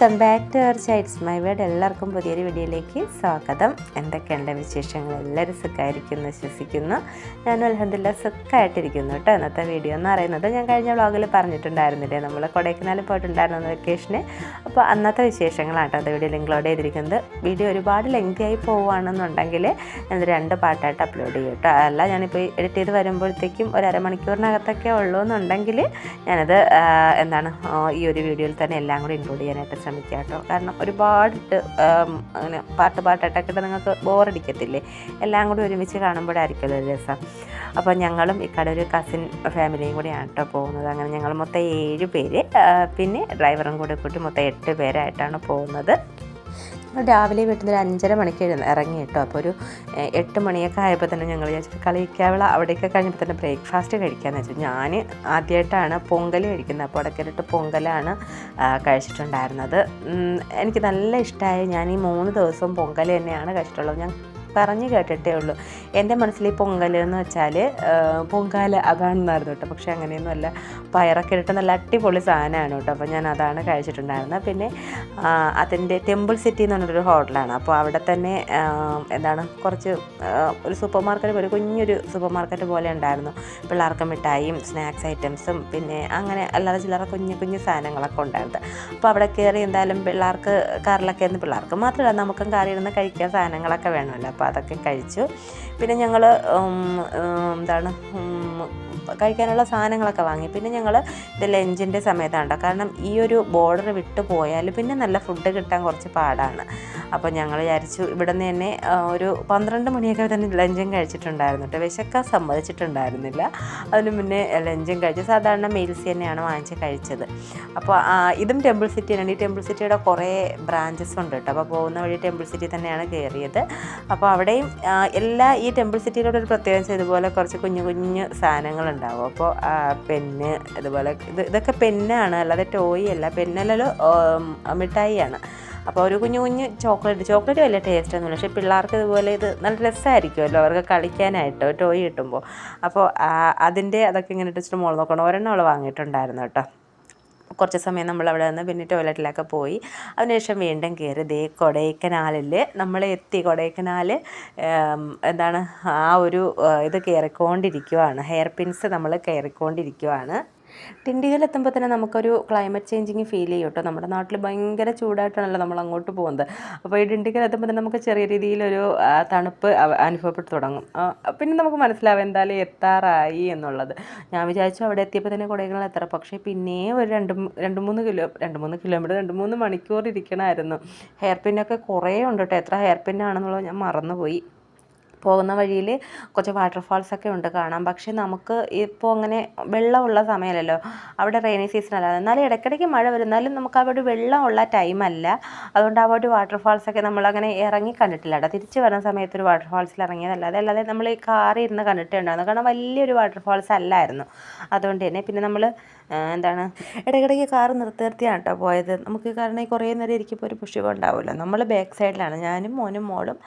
Welcome back to our ചൈറ്റ്സ് my word. എല്ലാവർക്കും പുതിയൊരു വീഡിയോയിലേക്ക് സ്വാഗതം. എന്തൊക്കെയുണ്ട് വിശേഷങ്ങൾ? എല്ലാവരും സുഖമായിരിക്കുന്നു വിശ്വസിക്കുന്നു. ഞാനും അൽഹംദുലില്ലാ സുഖമായിട്ടിരിക്കുന്നു കേട്ടോ. ഇന്നത്തെ വീഡിയോ എന്ന് പറയുന്നത് ഞാൻ കഴിഞ്ഞ വ്ളോഗിൽ പറഞ്ഞിട്ടുണ്ടായിരുന്നില്ലേ, നമ്മൾ കൊടൈക്കനാലിൽ പോയിട്ടുണ്ടായിരുന്നു വെക്കേഷന്. അപ്പോൾ അന്നത്തെ വിശേഷങ്ങളാണ് കേട്ടോ അത് വീഡിയോയിൽ ഇൻക്ലൂഡ് ചെയ്തിരിക്കുന്നത്. വീഡിയോ ഒരുപാട് ലെങ്തിയായി പോവുകയാണെന്നുണ്ടെങ്കിൽ ഞാനത് 2 പാർട്ടായിട്ട് അപ്ലോഡ് ചെയ്യും കേട്ടോ. അതല്ല ഞാനിപ്പോൾ എഡിറ്റ് ചെയ്ത് വരുമ്പോഴത്തേക്കും ഒരു അരമണിക്കൂറിനകത്തൊക്കെ ഉള്ളൂ എന്നുണ്ടെങ്കിൽ ഞാനത് ഈ ഒരു വീഡിയോയിൽ തന്നെ എല്ലാം കൂടി ഇൻക്ലൂഡ് ചെയ്യാനായിട്ട് ശ്രമിക്കുക കേട്ടോ. കാരണം ഒരുപാട് അങ്ങനെ പാട്ടായിട്ടൊക്കെ നിങ്ങൾക്ക് ബോറടിക്കത്തില്ലേ, എല്ലാം കൂടി ഒരുമിച്ച് കാണുമ്പോഴായിരിക്കുമല്ലോ ഒരു രസം. അപ്പോൾ ഞങ്ങളും ഇക്കടെ ഒരു കസിൻ ഫാമിലിയും കൂടിയാണ് കേട്ടോ പോകുന്നത്. അങ്ങനെ ഞങ്ങൾ മൊത്തം 7 പേര്, പിന്നെ ഡ്രൈവറും കൂടി കൂട്ടി മൊത്തം 8 പേരായിട്ടാണ് പോകുന്നത്. രാവിലെ വീട്ടിൽ നിന്ന് 5:30 മണിക്ക് ഇറങ്ങി കേട്ടോ. അപ്പോൾ ഒരു 8 മണിയൊക്കെ ആയപ്പോൾ തന്നെ ഞങ്ങൾ വിചാരിച്ചിട്ട് കളിക്കാവള അവിടെയൊക്കെ കഴിഞ്ഞപ്പോൾ തന്നെ ബ്രേക്ക്ഫാസ്റ്റ് കഴിക്കാമെന്ന് വെച്ചു. ഞാൻ ആദ്യമായിട്ടാണ് പൊങ്കൽ കഴിക്കുന്നത്. അപ്പോൾ ഇടയ്ക്കിട്ട് പൊങ്കലാണ് കഴിച്ചിട്ടുണ്ടായിരുന്നത്. എനിക്ക് നല്ല ഇഷ്ടമായി. ഞാൻ ഈ 3 ദിവസവും പൊങ്കൽ തന്നെയാണ് കഴിച്ചിട്ടുള്ളത്. ഞാൻ പറഞ്ഞു കേട്ടിട്ടേ ഉള്ളൂ. എൻ്റെ മനസ്സിൽ ഈ പൊങ്കൽ എന്ന് വെച്ചാൽ പൊങ്കാല അതാണെന്നായിരുന്നു കേട്ടോ. പക്ഷേ അങ്ങനെയൊന്നുമല്ല, പയറൊക്കെ ഇട്ടിട്ട് നല്ല അടിപൊളി സാധനമാണ് കേട്ടോ. അപ്പോൾ ഞാൻ അതാണ് കഴിച്ചിട്ടുണ്ടായിരുന്നത്. പിന്നെ അതിൻ്റെ ടെമ്പിൾ സിറ്റി എന്ന് പറഞ്ഞൊരു ഹോട്ടലാണ്. അപ്പോൾ അവിടെ തന്നെ കുറച്ച് ഒരു സൂപ്പർ മാർക്കറ്റ് പോലെ, കുഞ്ഞൊരു സൂപ്പർ മാർക്കറ്റ് പോലെ ഉണ്ടായിരുന്നു. പിള്ളേർക്ക് മിഠായിയും സ്നാക്സ് ഐറ്റംസും പിന്നെ അങ്ങനെ അല്ലാതെ ചില്ലറ കുഞ്ഞു സാധനങ്ങളൊക്കെ ഉണ്ടായിരുന്നു. അപ്പോൾ അവിടെ കയറി എന്തായാലും പിള്ളേർക്ക് കാറിലൊക്കെ ഇരുന്ന്, പിള്ളേർക്ക് മാത്രമല്ല നമുക്കും കാറിൽ ഇരുന്ന് കഴിക്കാൻ സാധനങ്ങളൊക്കെ വേണമല്ലോ. അപ്പോൾ അതൊക്കെ കഴിച്ചു. പിന്നെ ഞങ്ങൾ കഴിക്കാനുള്ള സാധനങ്ങളൊക്കെ വാങ്ങി. പിന്നെ ഞങ്ങൾ ഇത് ലഞ്ചിൻ്റെ സമയത്താണ്. കാരണം ഈ ഒരു ബോർഡർ വിട്ട് പോയാൽ പിന്നെ നല്ല ഫുഡ് കിട്ടാൻ കുറച്ച് പാടാണ്. അപ്പോൾ ഞങ്ങൾ വിചാരിച്ചു ഇവിടെ നിന്ന് തന്നെ ഒരു 12 മണിയൊക്കെ തന്നെ ലഞ്ചും കഴിച്ചിട്ടുണ്ടായിരുന്നു കേട്ടോ. വിശക്കാൻ സമ്മതിച്ചിട്ടുണ്ടായിരുന്നില്ല. അതിന് മുന്നേ ലഞ്ചും കഴിച്ചു. സാധാരണ മീൽസ് തന്നെയാണ് വാങ്ങിച്ച് കഴിച്ചത്. അപ്പോൾ ഇതും ടെമ്പിൾ സിറ്റിയാണ്. ഈ ടെമ്പിൾ സിറ്റിയുടെ കുറേ ബ്രാഞ്ചസ് ഉണ്ട് കേട്ടോ. അപ്പോൾ പോകുന്ന വഴി ടെമ്പിൾ സിറ്റി തന്നെയാണ് കയറിയത്. അപ്പോൾ അവിടെയും ഈ ടെമ്പിൾ സിറ്റിയിലൂടെ ഒരു പ്രത്യേകത ഇതുപോലെ കുറച്ച് കുഞ്ഞു സാധനങ്ങളുണ്ടാവും. അപ്പോൾ പെന്ന് ഇതുപോലെ ഇതൊക്കെ പെന്നാണ്, അല്ലാതെ ടോയ് അല്ല. പെന്നല്ലല്ലോ, മിഠായിയാണ്. അപ്പോൾ ഒരു കുഞ്ഞു ചോക്ലേറ്റ് വലിയ ടേസ്റ്റ് ഒന്നുമില്ല. പക്ഷേ പിള്ളേർക്ക് ഇതുപോലെ ഇത് നല്ല രസമായിരിക്കുമല്ലോ അവർക്ക് കളിക്കാനായിട്ട് ടോയ് കിട്ടുമ്പോൾ. അപ്പോൾ അതൊക്കെ ഇങ്ങനെ ഇട്ടിട്ട് മോൾ നോക്കണം. ഒരെണ്ണം അവൾ വാങ്ങിയിട്ടുണ്ടായിരുന്നു കേട്ടോ. കുറച്ച് സമയം നമ്മളവിടെ നിന്ന് പിന്നെ ടോയ്ലറ്റിലൊക്കെ പോയി. അതിനുശേഷം വീണ്ടും കയറി കൊടൈക്കനാലിൽ നമ്മൾ എത്തി. കൊടൈക്കനാൽ ഇത് കയറിക്കൊണ്ടിരിക്കുവാണ്. ഹെയർ പിൻസ് നമ്മൾ കയറിക്കൊണ്ടിരിക്കുവാണ്. ടിണ്ടിഗലെത്തുമ്പോൾ തന്നെ നമുക്കൊരു ക്ലൈമറ്റ് ചേഞ്ചിങ് ഫീൽ ചെയ്യും കേട്ടോ. നമ്മുടെ നാട്ടിൽ ഭയങ്കര ചൂടായിട്ടാണല്ലോ നമ്മൾ അങ്ങോട്ട് പോകുന്നത്. അപ്പോൾ ഈ ടിണ്ടിഗലെത്തുമ്പോൾ തന്നെ നമുക്ക് ചെറിയ രീതിയിലൊരു തണുപ്പ് അനുഭവപ്പെട്ടു തുടങ്ങും. പിന്നെ നമുക്ക് മനസ്സിലാവും എന്തായാലും എത്താറായി എന്നുള്ളത്. ഞാൻ വിചാരിച്ചു അവിടെ എത്തിയപ്പോൾ തന്നെ കൊടൈക്കനാൽ എത്താറ്. പക്ഷേ പിന്നെ ഒരു 2-3 മണിക്കൂർ ഇരിക്കണമായിരുന്നു. ഹെയർ പിന്നൊക്കെ കുറേ ഉണ്ട് കേട്ടോ. എത്ര ഹെയർ പിന്നാണെന്നുള്ളത് ഞാൻ മറന്നുപോയി. പോകുന്ന വഴിയിൽ കുറച്ച് വാട്ടർഫാൾസൊക്കെ ഉണ്ട് കാണാൻ. പക്ഷേ നമുക്ക് ഇപ്പോൾ അങ്ങനെ വെള്ളമുള്ള സമയമല്ലല്ലോ, അവിടെ റെയിനി സീസൺ അല്ല. എന്നാലും ഇടയ്ക്കിടയ്ക്ക് മഴ വരും. എന്നാലും നമുക്ക് അവിടെ വെള്ളമുള്ള ടൈമല്ല. അതുകൊണ്ട് അവിടെ വാട്ടർഫാൾസൊക്കെ നമ്മളങ്ങനെ ഇറങ്ങി കണ്ടിട്ടില്ല കേട്ടോ. തിരിച്ച് വരുന്ന സമയത്ത് ഒരു വാട്ടർഫാൾസിൽ ഇറങ്ങിയതല്ലാതെ നമ്മൾ ഈ കാറിൽ ഇരുന്ന് കണ്ടിട്ടുണ്ടായിരുന്നു. കാരണം വലിയൊരു വാട്ടർഫാൾസ് അല്ലായിരുന്നു. അതുകൊണ്ട് തന്നെ പിന്നെ നമ്മൾ ഇടയ്ക്കിടയ്ക്ക് കാറ് നിർത്തിയാണ് കേട്ടോ പോയത്. നമുക്ക് കാരണം ഈ കുറേ നേരം ഇരിക്കുമ്പോൾ ഒരു പുഷ്ടികം ഉണ്ടാവുമല്ലോ. നമ്മൾ ബാക്ക് സൈഡിലാണ്, ഞാനും മോനും മോളും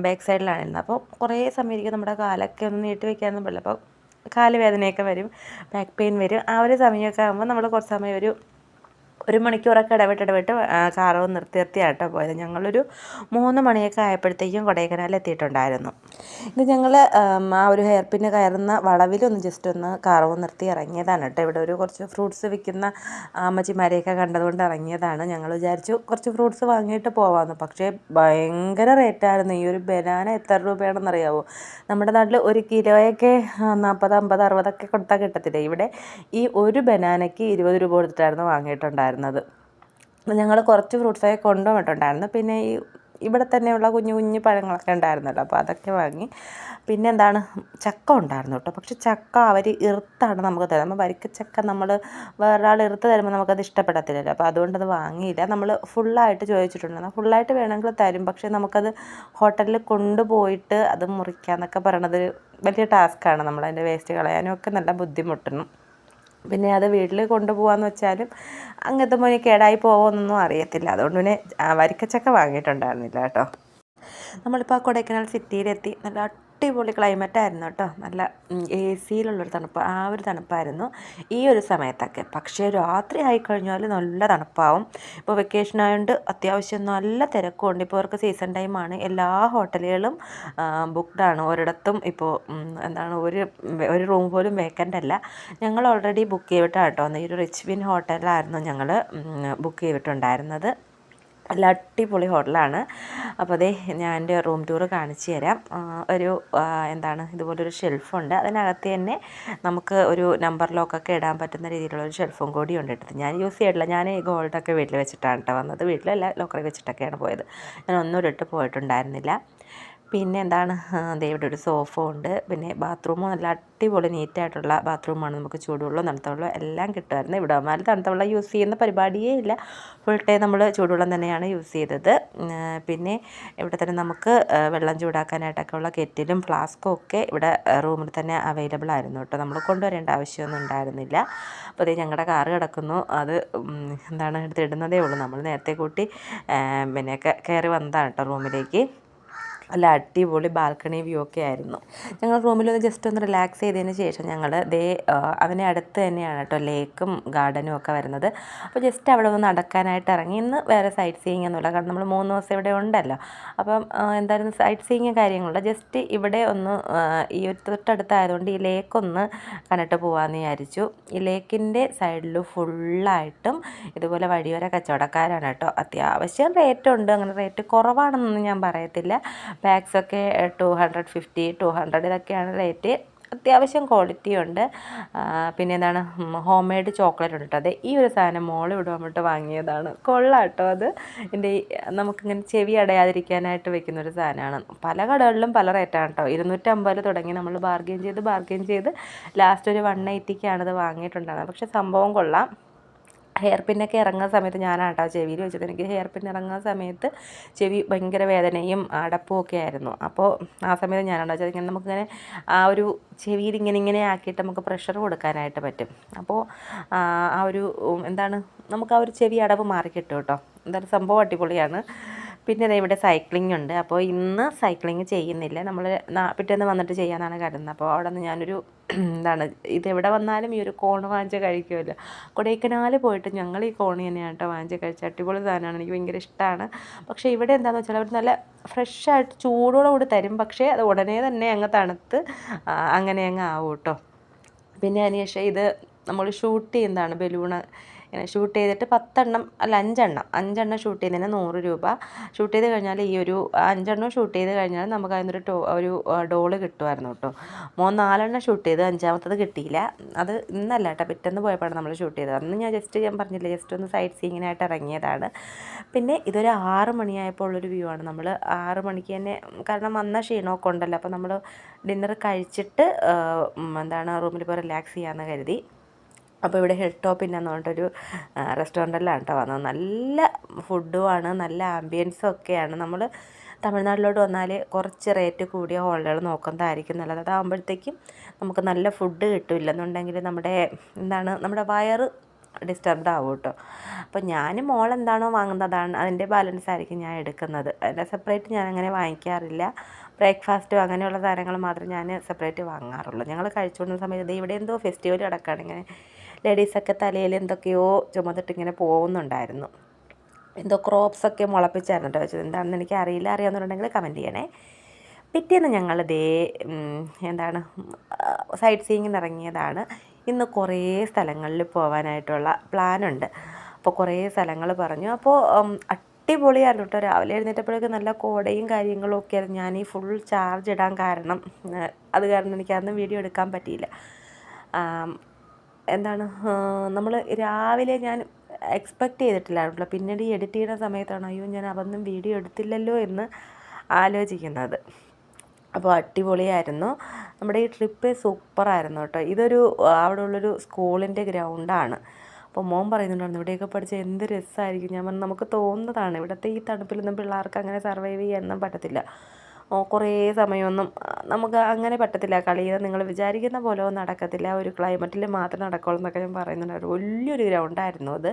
ബാക്ക് സൈഡിലാണ് ഇരുന്നത്. അപ്പോൾ കുറേ സമയം ഇരിക്കും. നമ്മുടെ കാലൊക്കെ ഒന്ന് നീട്ടി വയ്ക്കാനൊന്നും പറ്റില്ല. അപ്പോൾ കാല് വേദനയൊക്കെ വരും, ബാക്ക് പെയിൻ വരും. ആ ഒരു സമയമൊക്കെ ആകുമ്പോൾ നമ്മൾ കുറച്ച് സമയം ഒരു മണിക്കൂറൊക്കെ ഇടവിട്ട് കാറ് നിർത്തിയാട്ടോ പോയത്. ഞങ്ങളൊരു 3 മണിയൊക്കെ ആയപ്പോഴത്തേക്കും കൊടൈക്കനാൽ എത്തിയിട്ടുണ്ടായിരുന്നു. ഇത് ഞങ്ങൾ ആ ഒരു ഹെയർ പിന്ന് കയറുന്ന വളവിലൊന്ന് ജസ്റ്റ് ഒന്ന് കാറ് നിർത്തി ഇറങ്ങിയതാണ് കേട്ടോ. ഇവിടെ കുറച്ച് ഫ്രൂട്ട്സ് വിൽക്കുന്ന അമ്മച്ചിമാരെയൊക്കെ കണ്ടതുകൊണ്ട് ഇറങ്ങിയതാണ്. ഞങ്ങൾ വിചാരിച്ചു കുറച്ച് ഫ്രൂട്ട്സ് വാങ്ങിയിട്ട് പോകാമെന്ന്. പക്ഷേ ഭയങ്കര റേറ്റായിരുന്നു. ഈ ഒരു ബനാന എത്ര രൂപയാണെന്നറിയാമോ? നമ്മുടെ നാട്ടിൽ 1 കിലോയൊക്കെ 40, 50, 60 കൊടുത്താൽ കിട്ടത്തില്ല. ഇവിടെ ഈ ഒരു ബനാനയ്ക്ക് 20 രൂപ കൊടുത്തിട്ടായിരുന്നു വാങ്ങിയിട്ടുണ്ടായിരുന്നത്. ഞങ്ങൾ കുറച്ച് ഫ്രൂട്ട്സൊക്കെ കൊണ്ടുപോയിട്ടുണ്ടായിരുന്നു. പിന്നെ ഇവിടെ തന്നെയുള്ള കുഞ്ഞു പഴങ്ങളൊക്കെ ഉണ്ടായിരുന്നല്ലോ, അപ്പോൾ അതൊക്കെ വാങ്ങി. പിന്നെ ചക്ക ഉണ്ടായിരുന്നു കേട്ടോ. പക്ഷെ ചക്ക അവർ ഇറുത്താണ് നമുക്ക് തരുന്നത്. വരിക്കച്ചക്ക വേറൊരാൾ ഇറുത്ത് തരുമ്പോൾ നമുക്കത് ഇഷ്ടപ്പെടത്തില്ലല്ലോ. അപ്പോൾ അതുകൊണ്ടത് വാങ്ങിയില്ല. നമ്മൾ ഫുള്ളായിട്ട് ചോദിച്ചിട്ടുണ്ടായിരുന്നു. ഫുള്ളായിട്ട് വേണമെങ്കിൽ തരും. പക്ഷേ നമുക്കത് ഹോട്ടലിൽ കൊണ്ടുപോയിട്ട് അത് മുറിക്കാമെന്നൊക്കെ പറയണത് വലിയ ടാസ്ക്കാണ്. നമ്മളതിൻ്റെ വേസ്റ്റ് കളയാനും ഒക്കെ നല്ല ബുദ്ധിമുട്ടുന്നു. പിന്നെ അത് വീട്ടിൽ കൊണ്ടുപോകാമെന്ന് വെച്ചാലും അങ്ങനത്തെ മോനെ കേടായി പോകുമെന്നൊന്നും അറിയത്തില്ല. അതുകൊണ്ട് പിന്നെ വരിക്കച്ചക്ക വാങ്ങിയിട്ടുണ്ടായിരുന്നില്ല കേട്ടോ. നമ്മളിപ്പോൾ ആ കൊടൈക്കനാൽ സിറ്റിയിലെത്തി. നല്ല അടിപൊളി ക്ലൈമറ്റായിരുന്നു കേട്ടോ. നല്ല എ സിയിലുള്ളൊരു തണുപ്പ്, ആ ഒരു തണുപ്പായിരുന്നു ഈ ഒരു സമയത്തൊക്കെ. പക്ഷേ രാത്രി ആയിക്കഴിഞ്ഞാൽ നല്ല തണുപ്പാവും. ഇപ്പോൾ വെക്കേഷൻ ആയതുകൊണ്ട് അത്യാവശ്യം നല്ല തിരക്കുണ്ട്. ഇപ്പോൾ അവർക്ക് സീസൺ ടൈമാണ്. എല്ലാ ഹോട്ടലുകളും ബുക്ക്ഡാണ്. ഒരിടത്തും ഇപ്പോൾ എന്താണ് ഒരു റൂം പോലും വേക്കൻ്റ് അല്ല. ഞങ്ങൾ ഓൾറെഡി ബുക്ക് ചെയ്തിട്ടാണ് കേട്ടോ. ഈ ഒരു റിച്ച് വിൻ ഹോട്ടലിലായിരുന്നു ഞങ്ങൾ ബുക്ക് ചെയ്തിട്ടുണ്ടായിരുന്നത്. നല്ല അടിപൊളി ഹോട്ടലാണ്. അപ്പോൾ അതേ ഞാൻ എൻ്റെ റൂം ടൂറ് കാണിച്ചു തരാം. എന്താണ് ഇതുപോലൊരു ഷെൽഫുണ്ട്. അതിനകത്ത് തന്നെ നമുക്ക് ഒരു നമ്പർ ലോക്കൊക്കെ ഇടാൻ പറ്റുന്ന രീതിയിലുള്ളൊരു ഷെൽഫും കൂടി ഉണ്ട് കേട്ടോ. ഞാൻ യൂസ് ചെയ്തിട്ടില്ല. ഞാൻ ഈ ഗോൾഡൊക്കെ വീട്ടിൽ വെച്ചിട്ടാണ് കേട്ടോ വന്നത്. വീട്ടിലല്ല, ലോക്കറിൽ വെച്ചിട്ടൊക്കെയാണ് പോയത്. ഞാൻ ഒന്നും ഇട്ട് പോയിട്ടുണ്ടായിരുന്നില്ല. പിന്നെ എന്താണ് ഇവിടെ ഒരു സോഫ ഉണ്ട്. പിന്നെ ബാത്റൂമും നല്ല അടിപൊളി നീറ്റായിട്ടുള്ള ബാത്റൂമാണ്. നമുക്ക് ചൂടുവെള്ളം തണുത്തവെള്ളം എല്ലാം കിട്ടുമായിരുന്നു. ഇവിടെ വന്നാൽ തണുത്തവെള്ളം യൂസ് ചെയ്യുന്ന പരിപാടിയേ ഇല്ല. ഫുൾ ടൈം നമ്മൾ ചൂടുവെള്ളം തന്നെയാണ് യൂസ് ചെയ്തത്. പിന്നെ ഇവിടെ തന്നെ നമുക്ക് വെള്ളം ചൂടാക്കാനായിട്ടൊക്കെ ഉള്ള കെറ്റിലും ഫ്ലാസ്കും ഒക്കെ ഇവിടെ റൂമിൽ തന്നെ അവൈലബിൾ ആയിരുന്നു കേട്ടോ. നമ്മൾ കൊണ്ടുവരേണ്ട ആവശ്യമൊന്നും ഉണ്ടായിരുന്നില്ല. അപ്പോൾ അതേ ഞങ്ങളുടെ കാറ് കിടക്കുന്നു. അത് എന്താണ് എടുത്തിടുന്നതേ ഉള്ളൂ. നമ്മൾ നേരത്തെ കൂട്ടി പിന്നെ കയറി വന്നതാണ് കേട്ടോ റൂമിലേക്ക്. നല്ല അടിപൊളി ബാൽക്കണി വ്യൂ ഒക്കെ ആയിരുന്നു. ഞങ്ങൾ റൂമിലൊന്ന് ജസ്റ്റ് ഒന്ന് റിലാക്സ് ചെയ്തതിന് ശേഷം ഞങ്ങൾ അതിനെ അടുത്ത് തന്നെയാണ് കേട്ടോ ലേക്കും ഗാർഡനും ഒക്കെ വരുന്നത്. അപ്പോൾ ജസ്റ്റ് അവിടെ ഒന്ന് നടക്കാനായിട്ട് ഇറങ്ങി. ഇന്ന് വേറെ സൈറ്റ് സീയിങ് ഒന്നുമില്ല, കാരണം നമ്മൾ 3 ദിവസം ഇവിടെ ഉണ്ടല്ലോ. അപ്പം എന്തായിരുന്നു സൈറ്റ് സീയിങ് കാര്യങ്ങളുണ്ട്. ജസ്റ്റ് ഇവിടെ ഒന്ന് ഈ ഒരു തൊട്ടടുത്തായതുകൊണ്ട് ഈ ലേക്കൊന്ന് കണ്ടിട്ട് പോകാമെന്ന് വിചാരിച്ചു. ഈ ലേക്കിൻ്റെ സൈഡിൽ ഫുള്ളായിട്ടും ഇതുപോലെ വഴിയോര കച്ചവടക്കാരാണ് കേട്ടോ. അത്യാവശ്യം റേറ്റ് ഉണ്ട്, അങ്ങനെ റേറ്റ് കുറവാണെന്നൊന്നും ഞാൻ പറയത്തില്ല. ബാഗ്സൊക്കെ 250, 200 ഇതൊക്കെയാണ് റേറ്റ്. അത്യാവശ്യം ക്വാളിറ്റി ഉണ്ട്. പിന്നെ എന്താണ് ഹോം മെയ്ഡ് ചോക്ലേറ്റ് ഉണ്ട് കേട്ടോ. അത് ഈ ഒരു സാധനം മോൾ ഇടാൻ വേണ്ടിയിട്ട് വാങ്ങിയതാണ്. കൊള്ളാം കേട്ടോ. അത് നമുക്കിങ്ങനെ ചെവി അടയാതിരിക്കാനായിട്ട് വെക്കുന്നൊരു സാധനമാണ്. പല കടകളിലും പല റേറ്റാണ് കേട്ടോ. 250 തുടങ്ങി നമ്മൾ ബാർഗെയിൻ ചെയ്ത് ലാസ്റ്റ് ഒരു 180ക്കാണ് ഇത് വാങ്ങിയിട്ടുണ്ടായിരുന്നത്. പക്ഷേ സംഭവം കൊള്ളാം. ഹെയർ പിന്നൊക്കെ ഇറങ്ങുന്ന സമയത്ത് ഞാനാണ് കേട്ടോ ചെവിയിൽ വെച്ചത്. എനിക്ക് ഹെയർ പിൻ ഇറങ്ങുന്ന സമയത്ത് ചെവി ഭയങ്കര വേദനയും അടപ്പും ഒക്കെ ആയിരുന്നു. അപ്പോൾ ആ സമയത്ത് ഞാനാണ് വെച്ചത്. ഇങ്ങനെ നമുക്കിങ്ങനെ ആ ഒരു ചെവിയിൽ ഇങ്ങനെ ആക്കിയിട്ട് നമുക്ക് പ്രഷർ കൊടുക്കാനായിട്ട് പറ്റും. അപ്പോൾ ആ ഒരു എന്താണ് നമുക്ക് ആ ഒരു ചെവി അടവ് മാറിക്കിട്ടും കേട്ടോ. എന്തായാലും സംഭവം അടിപൊളിയാണ്. പിന്നെ ഇവിടെ സൈക്ലിംഗ് ഉണ്ട്. അപ്പോൾ ഇന്ന് സൈക്ലിംഗ് ചെയ്യുന്നില്ല, നമ്മൾ പിറ്റേന്ന് വന്നിട്ട് ചെയ്യാമെന്നാണ് കരുതുന്നത്. അപ്പോൾ അവിടെ നിന്ന് ഞാനൊരു എന്താണ് ഇതെവിടെ വന്നാലും ഈ ഒരു കോൺ വാങ്ങിച്ച് കഴിക്കുമല്ലോ. കൊടൈക്കനാൽ പോയിട്ട് ഞങ്ങൾ ഈ കോൺ തന്നെയാണ് കേട്ടോ വാങ്ങിച്ച് കഴിച്ചത്. അടിപൊളി സാധനമാണ്, എനിക്ക് ഭയങ്കര ഇഷ്ടമാണ്. പക്ഷേ ഇവിടെ എന്താണെന്ന് വെച്ചാൽ അവർ നല്ല ഫ്രഷായിട്ട് ചൂടോടുകൂടി തരും. പക്ഷേ അത് ഉടനെ തന്നെ അങ്ങ് തണുത്ത് അങ്ങനെ അങ്ങ് ആവും കേട്ടോ. പിന്നെ അതിനുശേഷം ഇത് നമ്മൾ ഷൂട്ട് ചെയ്യുന്നതാണ്. ബലൂണ് ഇങ്ങനെ ഷൂട്ട് ചെയ്തിട്ട് 5 എണ്ണം ഷൂട്ട് ചെയ്യുന്നതിന് 100 രൂപ. ഷൂട്ട് ചെയ്ത് കഴിഞ്ഞാൽ ഈ ഒരു 5 എണ്ണം ഷൂട്ട് ചെയ്ത് കഴിഞ്ഞാൽ നമുക്ക് അതിനൊരു ഒരു ഡോള് കിട്ടുമായിരുന്നു കേട്ടോ. മോൻ 4 എണ്ണം ഷൂട്ട് ചെയ്ത് 5-മത്തത് കിട്ടിയില്ല. അത് ഇന്നല്ല കേട്ടോ, പിറ്റേന്ന് പോയപ്പോഴാണ് നമ്മൾ ഷൂട്ട് ചെയ്തത്. അന്ന് ഞാൻ പറഞ്ഞില്ലേ ജസ്റ്റ് ഒന്ന് സൈറ്റ് സീയിങ്ങിനായിട്ട് ഇറങ്ങിയതാണ്. പിന്നെ ഇതൊരു 6 മണിയായപ്പോൾ ഉള്ളൊരു വ്യൂ ആണ്. നമ്മൾ 6 മണിക്ക് തന്നെ, കാരണം വന്ന ക്ഷീണമൊക്കെ ഉണ്ടല്ലോ. അപ്പോൾ നമ്മൾ ഡിന്നർ കഴിച്ചിട്ട് എന്താണ് റൂമിൽ പോയി റിലാക്സ് ചെയ്യാമെന്ന് കരുതി. അപ്പോൾ ഇവിടെ ഹിൽ ടോപ്പ് എന്ന് പറഞ്ഞിട്ടൊരു റെസ്റ്റോറൻറ്റിലാണ് കേട്ടോ വന്നത്. നല്ല ഫുഡുമാണ്, നല്ല ആംബിയൻസും ഒക്കെയാണ്. നമ്മൾ തമിഴ്നാട്ടിലോട്ട് വന്നാൽ കുറച്ച് റേറ്റ് കൂടിയ ഹോട്ടലുകൾ നോക്കുന്നതായിരിക്കും നല്ലത്. അതാകുമ്പോഴത്തേക്കും നമുക്ക് നല്ല ഫുഡ് കിട്ടില്ലെന്നുണ്ടെങ്കിൽ നമ്മുടെ വയറ് ഡിസ്റ്റർബ്ഡ് ആവും കേട്ടോ. അപ്പോൾ ഞാൻ മോളെന്താണോ വാങ്ങുന്നതാണ് അതിൻ്റെ ബാലൻസ് ആയിരിക്കും ഞാൻ എടുക്കുന്നത്. അതിൻ്റെ സെപ്പറേറ്റ് ഞാൻ അങ്ങനെ വാങ്ങിക്കാറില്ല. ബ്രേക്ക്ഫാസ്റ്റോ അങ്ങനെയുള്ള സാധനങ്ങൾ മാത്രമേ ഞാൻ സെപ്പറേറ്റ് വാങ്ങാറുള്ളൂ. ഞങ്ങൾ കഴിച്ചുകൊണ്ടിരുന്ന സമയത്ത് ഇവിടെ എന്തോ ഫെസ്റ്റിവൽ കിടക്കുകയാണ്. ഇങ്ങനെ ലേഡീസൊക്കെ തലയിൽ എന്തൊക്കെയോ ചുമന്നിട്ടിങ്ങനെ പോകുന്നുണ്ടായിരുന്നു. എന്തോ ക്രോപ്സൊക്കെ മുളപ്പിച്ചായിരുന്നു കേട്ടോ വെച്ചത്. എന്താണെന്ന് എനിക്ക് അറിയാമെന്നുണ്ടെങ്കിൽ കമൻറ്റ് ചെയ്യണേ. പിറ്റേന്ന് ഞങ്ങൾ സൈറ്റ് സീയിങ്ങിന് ഇറങ്ങിയതാണ്. ഇന്ന് കുറേ സ്ഥലങ്ങളിൽ പോകാനായിട്ടുള്ള പ്ലാനുണ്ട്. അപ്പോൾ കുറേ സ്ഥലങ്ങൾ പറഞ്ഞു. അപ്പോൾ അടിപൊളിയായിരുന്നു കേട്ടോ. രാവിലെ എഴുന്നേറ്റപ്പോഴേക്കും നല്ല കോടയും കാര്യങ്ങളും ഒക്കെ ആയിരുന്നു. ഞാൻ ഈ ഫുൾ ചാർജ് ഇടാൻ കാരണം അത് കാരണം എനിക്കന്ന് വീഡിയോ എടുക്കാൻ പറ്റിയില്ല. നമ്മൾ രാവിലെ ഞാൻ എക്സ്പെക്റ്റ് ചെയ്തിട്ടില്ലായിരുന്നല്ലോ. പിന്നീട് ഈ എഡിറ്റ് ചെയ്യുന്ന സമയത്താണ് അയ്യോ ഞാൻ അതൊന്നും വീഡിയോ എടുത്തില്ലല്ലോ എന്ന് ആലോചിക്കുന്നത്. അപ്പോൾ അടിപൊളിയായിരുന്നു. നമ്മുടെ ഈ ട്രിപ്പ് സൂപ്പറായിരുന്നു കേട്ടോ. ഇതൊരു അവിടെ ഉള്ളൊരു സ്കൂളിൻ്റെ ഗ്രൗണ്ടാണ്. അപ്പോൾ മോൻ പറയുന്നുണ്ടായിരുന്നു ഇവിടെയൊക്കെ പഠിച്ചാൽ എന്ത് രസമായിരിക്കും. ഞാൻ പറഞ്ഞു നമുക്ക് തോന്നുന്നതാണ്, ഇവിടുത്തെ ഈ തണുപ്പിലൊന്നും പിള്ളേർക്ക് അങ്ങനെ സർവൈവ് ചെയ്യാനൊന്നും പറ്റത്തില്ല. കുറേ സമയമൊന്നും നമുക്ക് അങ്ങനെ പറ്റത്തില്ല. കളിയിൽ നിങ്ങൾ വിചാരിക്കുന്ന പോലെ ഒന്നും നടക്കത്തില്ല. ഒരു ക്ലൈമറ്റിൽ മാത്രമേ നടക്കുള്ളൂ എന്നൊക്കെ ഞാൻ പറയുന്നുണ്ടായിരുന്നു. വലിയൊരു ഗ്രൗണ്ടായിരുന്നു അത്.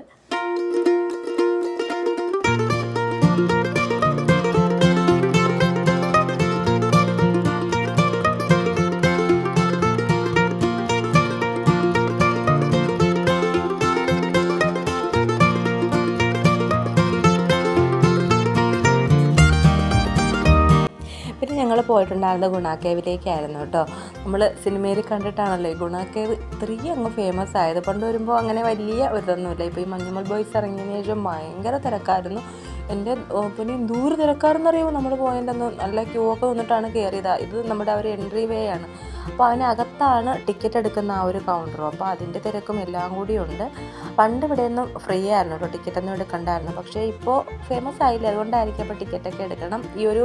പോയിട്ടുണ്ടായിരുന്നത് ഗുണ കേവിലേക്കായിരുന്നു കേട്ടോ. നമ്മൾ സിനിമയിൽ കണ്ടിട്ടാണല്ലോ ഈ ഗുണ കേവ് ഇത്രയും അങ്ങ് ഫേമസ് ആയത്. പണ്ട് വരുമ്പോൾ അങ്ങനെ വലിയ ഒരിതൊന്നുമില്ല. ഇപ്പോൾ ഈ മഞ്ഞുമൽ ബോയ്സ് ഇറങ്ങിയതിന് ശേഷം ഭയങ്കര തിരക്കായിരുന്നു. എൻ്റെ പിന്നെ ദൂരെ തിരക്കാരെന്ന് അറിയുമോ, നമ്മൾ പോയതിൻ്റെ അന്ന് നല്ല ക്യൂ ഒക്കെ നിന്നിട്ടാണ് കയറിയത്. ഇത് നമ്മുടെ ഒരു എൻട്രി വേ ആണ്. അപ്പോൾ അതിനകത്താണ് ടിക്കറ്റ് എടുക്കുന്ന ആ ഒരു കൗണ്ടറും. അപ്പോൾ അതിൻ്റെ തിരക്കും എല്ലാം കൂടി ഉണ്ട്. പണ്ട് ഇവിടെയൊന്നും ഫ്രീ ആയിരുന്നു കേട്ടോ, ടിക്കറ്റൊന്നും എടുക്കണ്ടായിരുന്നു. പക്ഷേ ഇപ്പോൾ ഫേമസ് ആയില്ലേ, അതുകൊണ്ടായിരിക്കും അപ്പോൾ ടിക്കറ്റൊക്കെ എടുക്കണം. ഈ ഒരു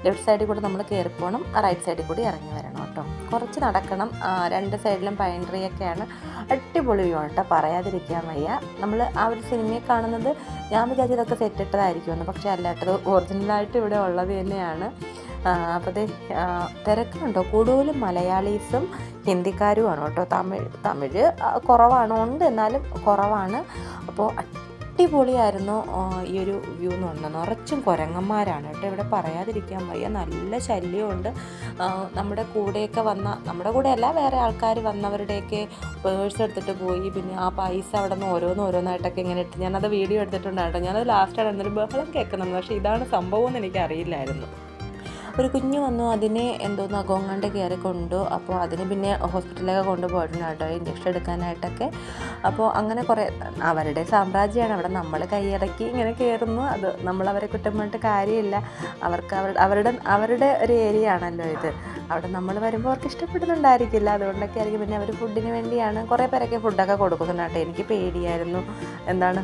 ലെഫ്റ്റ് സൈഡിൽ കൂടെ നമ്മൾ കയറിപ്പോകണം, റൈറ്റ് സൈഡിൽ കൂടി ഇറങ്ങി വരണം കേട്ടോ. കുറച്ച് നടക്കണം. രണ്ട് സൈഡിലും പൈൻ ട്രീ ഒക്കെയാണ്. അടിപൊളി വ്യൂ ആണ് കേട്ടോ, പറയാതിരിക്കാൻ വയ്യ. നമ്മൾ ആ ഒരു സിനിമയെ കാണുന്നത് ഞാൻ വിചാരിച്ചു ഇതൊക്കെ സെറ്റിട്ടതായിരിക്കുമെന്ന്, പക്ഷേ അല്ലാട്ടത് ഒറിജിനലായിട്ട് ഇവിടെ ഉള്ളത് തന്നെയാണ്. അപ്പോൾ അത് തിരക്കുണ്ടോ, കൂടുതലും മലയാളീസും ഹിന്ദിക്കാരുമാണ് കേട്ടോ. തമിഴ് കുറവാണ്, ഉണ്ട് എന്നാലും കുറവാണ്. അപ്പോൾ അടിപൊളിയായിരുന്നു ഈ ഒരു വ്യൂ എന്ന് പറഞ്ഞാൽ. നിറച്ചും കുരങ്ങന്മാരാണ് കേട്ടോ ഇവിടെ, പറയാതിരിക്കാൻ വയ്യ. നല്ല ശല്യമുണ്ട്. നമ്മുടെ കൂടെയൊക്കെ നമ്മുടെ കൂടെ അല്ല, വേറെ ആൾക്കാർ വന്നവരുടെയൊക്കെ പേഴ്സ് എടുത്തിട്ട് പോയി. പിന്നെ ആ പൈസ അവിടെ നിന്ന് ഓരോന്നായിട്ടൊക്കെ ഇങ്ങനെ ഇട്ട്, ഞാനത് വീഡിയോ എടുത്തിട്ടുണ്ടായിരുന്നു. ഞാനത് ലാസ്റ്റാണ് എന്തെങ്കിലും ബഹളം കേൾക്കുന്നത്, പക്ഷേ ഇതാണ് സംഭവം എന്ന് എനിക്കറിയില്ലായിരുന്നു. ഒരു കുഞ്ഞ് വന്നു, അതിനെ എന്തോന്ന് അകോങ്ങാണ്ട് കയറി കൊണ്ടു. അപ്പോൾ അതിന് പിന്നെ ഹോസ്പിറ്റലിലൊക്കെ കൊണ്ടുപോയിട്ടുണ്ട് കേട്ടോ, ഇഞ്ചക്ഷൻ എടുക്കാനായിട്ടൊക്കെ. അപ്പോൾ അങ്ങനെ കുറേ അവരുടെ സാമ്രാജ്യമാണ് അവിടെ. നമ്മൾ കൈയിറക്കി ഇങ്ങനെ കയറുന്നു. അത് നമ്മളവരെ കുറ്റം പറഞ്ഞിട്ട് കാര്യമില്ല. അവരുടെ ഒരു ഏരിയ ആണല്ലോ ഇത്. അവിടെ നമ്മൾ വരുമ്പോൾ അവർക്ക് ഇഷ്ടപ്പെടുന്നുണ്ടായിരിക്കില്ല, അതുകൊണ്ടൊക്കെ ആയിരിക്കും. പിന്നെ അവർ ഫുഡിന് വേണ്ടിയാണ്, കുറേ പേരൊക്കെ ഫുഡൊക്കെ കൊടുക്കുന്നുണ്ട് കേട്ടോ. എനിക്ക് പേടിയായിരുന്നു, എന്താണ്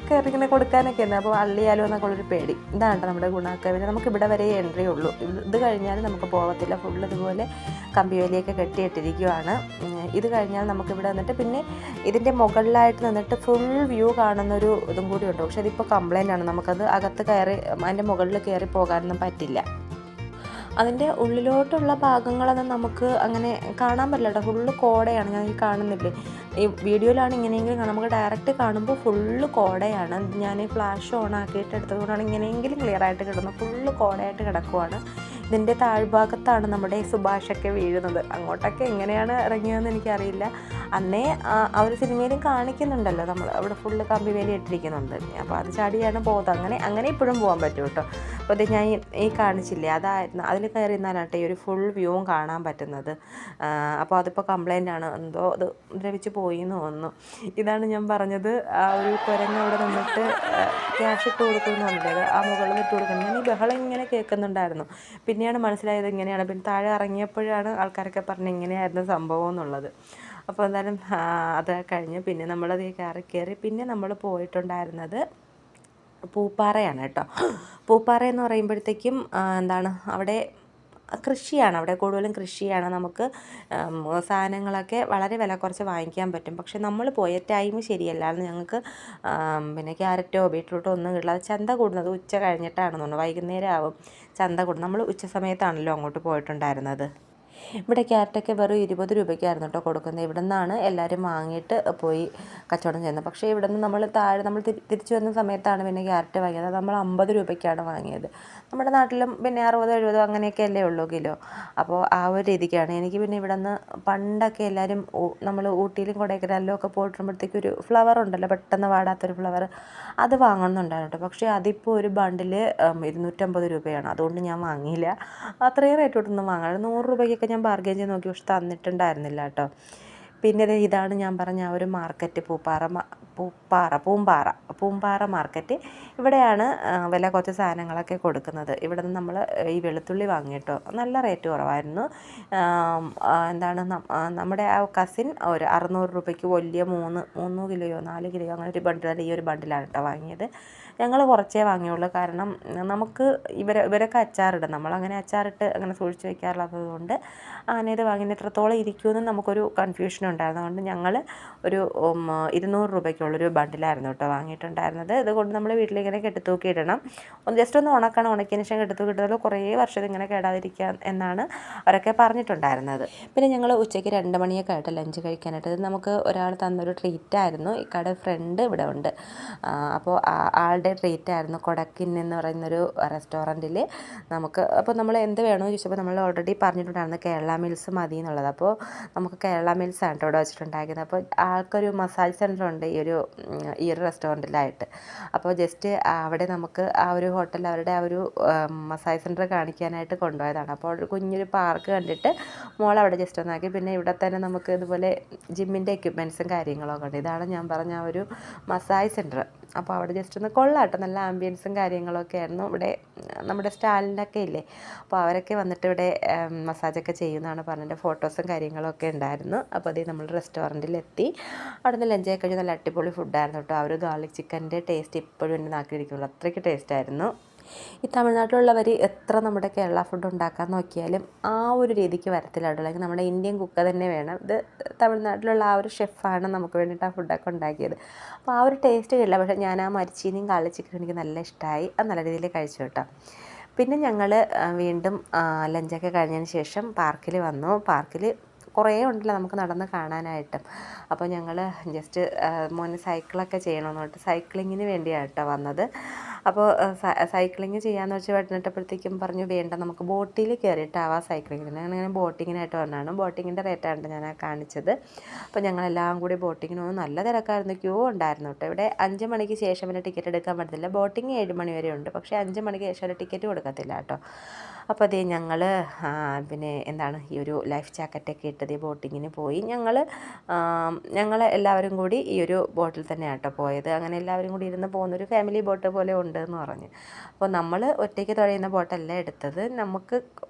കയറി ഇങ്ങനെ കൊടുക്കാനൊക്കെ ഉണ്ട്. അപ്പോൾ അള്ളിയാലോ എന്നൊക്കെ ഉള്ളൊരു പേടി. ഇതാണ് നമ്മുടെ ഗുണാക്കേവിൽ. നമുക്ക് ഇവിടെ വരെ എൻട്രി ഉള്ളൂ. ഇത് കഴിഞ്ഞാൽ നമുക്ക് പോകത്തില്ല. ഫുള്ള് ഇതുപോലെ കമ്പിവേലിയൊക്കെ കെട്ടിയിട്ടിരിക്കുകയാണ്. ഇത് കഴിഞ്ഞാൽ നമുക്കിവിടെ വന്നിട്ട് പിന്നെ ഇതിൻ്റെ മുകളിലായിട്ട് നിന്നിട്ട് ഫുൾ വ്യൂ കാണുന്നൊരു ഇതും കൂടി ഉണ്ട്. പക്ഷെ അതിപ്പോൾ കംപ്ലൈൻ്റ് ആണ്. നമുക്കത് അകത്ത് കയറി അതിൻ്റെ മുകളിൽ കയറി പോകാനൊന്നും പറ്റില്ല. അതിൻ്റെ ഉള്ളിലോട്ടുള്ള ഭാഗങ്ങളൊന്നും നമുക്ക് അങ്ങനെ കാണാൻ പറ്റില്ല കേട്ടോ. ഫുള്ള് കോടയാണ്. ഞാൻ ഈ കാണുന്നില്ലേ, ഈ വീഡിയോയിലാണ് ഇങ്ങനെയെങ്കിലും കാണാം. നമുക്ക് ഡയറക്റ്റ് കാണുമ്പോൾ ഫുള്ള് കോടയാണ്. ഞാൻ ഫ്ലാഷ് ഓൺ ആക്കിയിട്ട് എടുത്തതുകൊണ്ടാണ് ഇങ്ങനെയെങ്കിലും ക്ലിയർ ആയിട്ട് കിടന്നത്. ഫുള്ള് കോടയായിട്ട് കിടക്കുവാണ്. ഇതിൻ്റെ താഴ്ഭാഗത്താണ് നമ്മുടെ സുഭാഷൊക്കെ വീഴുന്നത്. അങ്ങോട്ടൊക്കെ എങ്ങനെയാണ് ഇറങ്ങിയതെന്ന് എനിക്കറിയില്ല. അന്നേ ആ ഒരു സിനിമയിലും കാണിക്കുന്നുണ്ടല്ലോ, നമ്മൾ അവിടെ ഫുള്ള് കമ്പിവേലി ഇട്ടിരിക്കുന്നുണ്ട്. അപ്പോൾ അത് ചാടിയാണ് പോകുന്നത്. അങ്ങനെ ഇപ്പോഴും പോകാൻ പറ്റും കേട്ടോ. അപ്പോൾ അത് ഞാൻ ഈ കാണിച്ചില്ലേ, അതായിരുന്നു. അതിൽ കയറി നിന്നാലാട്ടെ ഈ ഒരു ഫുൾ വ്യൂവും കാണാൻ പറ്റുന്നത്. അപ്പോൾ അതിപ്പോൾ കംപ്ലൈൻ്റ് ആണ്, എന്തോ അത് ദ്രവിച്ച് പോയി എന്ന് തോന്നുന്നു. ഇതാണ് ഞാൻ പറഞ്ഞത്, ആ ഒരു കുരങ്ങ് അവിടെ നിന്നിട്ട് ക്യാഷ് ഇട്ട് കൊടുക്കുമെന്ന് പറഞ്ഞത്, ആ മുകളിൽ ഇട്ട് കൊടുക്കണം. ഞാൻ ഈ ബഹളം ഇങ്ങനെ കേൾക്കുന്നുണ്ടായിരുന്നു. പിന്നെയാണ് മനസ്സിലായത് ഇങ്ങനെയാണ്. പിന്നെ താഴെ ഇറങ്ങിയപ്പോഴാണ് ആൾക്കാരൊക്കെ പറഞ്ഞത് ഇങ്ങനെയായിരുന്നു സംഭവം എന്നുള്ളത്. അപ്പോൾ എന്തായാലും അത് കഴിഞ്ഞ് പിന്നെ നമ്മളത് കയറി പിന്നെ നമ്മൾ പോയിട്ടുണ്ടായിരുന്നത് പൂപ്പാറയാണ് കേട്ടോ. പൂപ്പാറ എന്ന് പറയുമ്പോഴത്തേക്കും എന്താണ്, അവിടെ കൃഷിയാണ്. അവിടെ കൂടുതലും കൃഷിയാണ്. നമുക്ക് സാധനങ്ങളൊക്കെ വളരെ വില കുറച്ച് വാങ്ങിക്കാൻ പറ്റും. പക്ഷെ നമ്മൾ പോയ ടൈം ശരിയല്ലായിരുന്നു. ഞങ്ങൾക്ക് പിന്നെ ക്യാരറ്റോ ബീട്രൂട്ടോ ഒന്നും കിട്ടില്ല. അത് ചന്ത കൂടുന്നത് ഉച്ച കഴിഞ്ഞിട്ടാണെന്ന് തോന്നുന്നു, വൈകുന്നേരം ആവും ചന്ത കൂടും. നമ്മൾ ഉച്ച സമയത്താണല്ലോ അങ്ങോട്ട് പോയിട്ടുണ്ടായിരുന്നത്. ഇവിടെ ക്യാരറ്റൊക്കെ വെറും 20 രൂപയ്ക്കായിരുന്നു കേട്ടോ കൊടുക്കുന്നത്. ഇവിടെ നിന്നാണ് എല്ലാവരും വാങ്ങിയിട്ട് പോയി കച്ചവടം ചെയ്യുന്നത്. പക്ഷേ ഇവിടെ നിന്ന് നമ്മൾ തിരിച്ചു വന്ന സമയത്താണ് പിന്നെ ക്യാരറ്റ് വാങ്ങിയത്. അത് നമ്മൾ 50 രൂപയ്ക്കാണ് വാങ്ങിയത്. നമ്മുടെ നാട്ടിലും പിന്നെ 60-70 അങ്ങനെയൊക്കെ അല്ലേ ഉള്ളൂ കിലോ. അപ്പോൾ ആ ഒരു രീതിക്കാണ്. എനിക്ക് പിന്നെ ഇവിടെ നിന്ന് പണ്ടൊക്കെ എല്ലാവരും നമ്മൾ ഊട്ടിയിലും കൊടൈക്കനാലിലും ഒക്കെ പോയിട്ടുമ്പോഴത്തേക്കും ഒരു ഫ്ലവർ ഉണ്ടല്ലോ, പെട്ടെന്ന് വാടാത്തൊരു ഫ്ലവർ, അത് വാങ്ങണമെന്നുണ്ടായിരുന്നു കേട്ടോ. പക്ഷേ അതിപ്പോൾ ഒരു ബണ്ടിൽ 250 രൂപയാണ്. അതുകൊണ്ട് ഞാൻ വാങ്ങിയില്ല. അത്രയും റേറ്റ് കൊടുത്തൊന്നും വാങ്ങാറ്. 100 രൂപയ്ക്കൊക്കെ ഞാൻ ബാർഗെയിൻ ചെയ്ത് നോക്കി, പക്ഷെ തന്നിട്ടുണ്ടായിരുന്നില്ല കേട്ടോ. പിന്നെ ഇതാണ് ഞാൻ പറഞ്ഞ ആ ഒരു മാർക്കറ്റ്, പൂമ്പാറ മാർക്കറ്റ്. ഇവിടെയാണ് വില കുറച്ച് സാധനങ്ങളൊക്കെ കൊടുക്കുന്നത്. ഇവിടെ നിന്ന് നമ്മൾ ഈ വെളുത്തുള്ളി വാങ്ങി കേട്ടോ. നല്ല റേറ്റ് കുറവായിരുന്നു. എന്താണ് നമ്മുടെ ആ കസിൻ ഒരു 600 രൂപയ്ക്ക് വലിയ 3 കിലോയോ 4 കിലോയോ അങ്ങനെ ഒരു ബണ്ടിലാണ്, ഈ ഒരു ബണ്ടിലാണ് കേട്ടോ വാങ്ങിയത്. ഞങ്ങൾ കുറച്ചേ വാങ്ങിയുള്ളൂ. കാരണം നമുക്ക് ഇവരൊക്കെ അച്ചാറിടും, നമ്മളങ്ങനെ അച്ചാറിട്ട് അങ്ങനെ സൂക്ഷിച്ച് വയ്ക്കാറുള്ളത് കൊണ്ട് അങ്ങനെ ഇത് വാങ്ങിയിട്ട് എത്രത്തോളം ഇരിക്കുമെന്ന് നമുക്കൊരു കൺഫ്യൂഷൻ ഉണ്ടായിരുന്നു. അതുകൊണ്ട് ഞങ്ങൾ ഒരു 200 രൂപയ്ക്കുള്ളൊരു ബണ്ടിലായിരുന്നു കേട്ടോ വാങ്ങിയിട്ടുണ്ടായിരുന്നത്. ഇതുകൊണ്ട് നമ്മൾ വീട്ടിലിങ്ങനെ കെട്ടിത്തൂക്കി ഇടണം. ജസ്റ്റ് ഒന്ന് ഉണക്കണം. ഉണക്കിയതിന് ശേഷം കെട്ടിത്തൂക്കി ഇട്ടത് കുറേ വർഷം ഇതിങ്ങനെ കേടാതിരിക്കാൻ എന്നാണ് അവരൊക്കെ പറഞ്ഞിട്ടുണ്ടായിരുന്നത്. പിന്നെ ഞങ്ങൾ ഉച്ചയ്ക്ക് 2 മണിയൊക്കെ ആയിട്ട് ലഞ്ച് കഴിക്കാനായിട്ട് ഇത് നമുക്ക് ഒരാൾ തന്നൊരു ട്രീറ്റായിരുന്നു. ഈ കട ഫ്രണ്ട് ഇവിടെ ഉണ്ട്. അപ്പോൾ ആളുടെ ട്രീറ്റായിരുന്നു. കൊടക്കിൻ എന്ന് പറയുന്നൊരു റെസ്റ്റോറൻറ്റിൽ നമുക്ക്. അപ്പോൾ നമ്മൾ എന്ത് വേണമെന്ന് ചോദിച്ചപ്പോൾ നമ്മൾ ഓൾറെഡി പറഞ്ഞിട്ടുണ്ടായിരുന്നു കേരള മീൽസ് മതി എന്നുള്ളത്. അപ്പോൾ നമുക്ക് കേരള മീൽസാണ് കേട്ടോ ഇവിടെ വെച്ചിട്ടുണ്ടായിരുന്നത്. അപ്പോൾ ആൾക്കൊരു മസാജ് സെൻ്റർ ഉണ്ട് ഈ ഒരു റെസ്റ്റോറൻറ്റിലായിട്ട്. അപ്പോൾ ജസ്റ്റ് അവിടെ നമുക്ക് ആ ഒരു ഹോട്ടലിൽ അവരുടെ ആ ഒരു മസാജ് സെൻ്റർ കാണിക്കാനായിട്ട് കൊണ്ടുപോയതാണ്. അപ്പോൾ ഒരു കുഞ്ഞൊരു പാർക്ക് കണ്ടിട്ട് അവിടെ ജസ്റ്റ് ഒന്നാക്കി. പിന്നെ ഇവിടെ തന്നെ നമുക്ക് ഇതുപോലെ ജിമ്മിൻ്റെ എക്യുപ്മെൻറ്റ്സും കാര്യങ്ങളൊക്കെ ഉണ്ട്. ഇതാണ് ഞാൻ പറഞ്ഞ ആ ഒരു മസാജ് സെൻ്റർ. അപ്പോൾ അവിടെ ജസ്റ്റ് ഒന്ന് കൊള്ളാട്ടോ, നല്ല ആംബിയൻസും കാര്യങ്ങളൊക്കെ ആയിരുന്നു. ഇവിടെ നമ്മുടെ സ്റ്റാലിനൊക്കെ ഇല്ലേ, അപ്പോൾ അവരൊക്കെ വന്നിട്ട് ഇവിടെ മസാജൊക്കെ ചെയ്യുന്നതാണ് പറഞ്ഞിട്ട് ഫോട്ടോസും കാര്യങ്ങളൊക്കെ ഉണ്ടായിരുന്നു. അപ്പോൾ അതേ നമ്മൾ റെസ്റ്റോറൻറ്റിലെത്തി. അവിടെ നിന്ന് ലഞ്ചൊക്കെ കഴിഞ്ഞ് നല്ല അടിപൊളി ഫുഡായിരുന്നു കേട്ടോ. ആ ഒരു ഗാർലിക് ചിക്കൻ്റെ ടേസ്റ്റ് ഇപ്പോഴും എൻ്റെ നാക്കിലിരിക്കുള്ളൂ, അത്രയ്ക്ക് ടേസ്റ്റായിരുന്നു. ഈ തമിഴ്നാട്ടിലുള്ളവർ എത്ര നമ്മുടെ കേരള ഫുഡ് ഉണ്ടാക്കാൻ നോക്കിയാലും ആ ഒരു രീതിക്ക് വരത്തില്ല കേട്ടോ. അല്ലെങ്കിൽ നമ്മുടെ ഇന്ത്യൻ കുക്ക് തന്നെ വേണം. ഇത് തമിഴ്നാട്ടിലുള്ള ആ ഒരു ഷെഫാണ് നമുക്ക് വേണ്ടിയിട്ട് ആ ഫുഡൊക്കെ ഉണ്ടാക്കിയത്. അപ്പോൾ ആ ഒരു ടേസ്റ്റ് കിട്ടില്ല. പക്ഷേ ഞാൻ ആ മരിച്ചീനിയും ഗാർലിക് ചിക്കനും എനിക്ക് നല്ല ഇഷ്ടമായി. അത് നല്ല രീതിയിൽ കഴിച്ചു കേട്ടോ. പിന്നെ ഞങ്ങൾ വീണ്ടും ലഞ്ചൊക്കെ കഴിഞ്ഞതിന് ശേഷം പാർക്കിൽ വന്നു. പാർക്കിൽ കുറേ ഉണ്ടല്ലോ നമുക്ക് നടന്ന് കാണാനായിട്ടും. അപ്പോൾ ഞങ്ങൾ ജസ്റ്റ് മോന് സൈക്കിളൊക്കെ ചെയ്യണമെന്ന് പറഞ്ഞിട്ട് സൈക്ലിങ്ങിന് വേണ്ടിയാണ് കേട്ടോ വന്നത്. അപ്പോൾ സൈക്ലിങ് ചെയ്യാമെന്ന് വെച്ച് പറഞ്ഞിട്ടപ്പോഴത്തേക്കും പറഞ്ഞു വേണ്ട, നമുക്ക് ബോട്ടിൽ കയറിയിട്ടാവാം സൈക്ലിങ്ങിന്. അങ്ങനെ ബോട്ടിങ്ങിനായിട്ട് വന്നതാണ്. ബോട്ടിങ്ങിൻ്റെ റേറ്റാണ് ഞാൻ കാണിച്ചത്. അപ്പോൾ ഞങ്ങളെല്ലാം കൂടി ബോട്ടിങ്ങിന് പോകുന്നു. നല്ല തിരക്കായിരുന്നു, ക്യൂ ഉണ്ടായിരുന്നു കേട്ടോ. ഇവിടെ 5 മണിക്ക് ശേഷം പിന്നെ ടിക്കറ്റ് എടുക്കാൻ പറ്റത്തില്ല. ബോട്ടിങ് 7 മണി വരെ ഉണ്ട്, പക്ഷേ 5 മണിക്ക് ശേഷം ഒരു ടിക്കറ്റ് കൊടുക്കത്തില്ല കേട്ടോ. അപ്പോൾ അതേ ഞങ്ങൾ പിന്നെ ഈ ഒരു ലൈഫ് ജാക്കറ്റൊക്കെ ഇട്ടത് ബോട്ടിങ്ങിന് പോയി. ഞങ്ങൾ എല്ലാവരും കൂടി ഈ ഒരു ബോട്ടിൽ തന്നെയാണ് കേട്ടോ പോയത്. അങ്ങനെ എല്ലാവരും കൂടി ഇരുന്ന് പോകുന്നൊരു ഫാമിലി ബോട്ട് പോലെ ഉണ്ടെന്ന് പറഞ്ഞു. അപ്പോൾ നമ്മൾ ഒറ്റയ്ക്ക് തുഴയുന്ന ബോട്ടല്ല എടുത്തത്, നമുക്ക്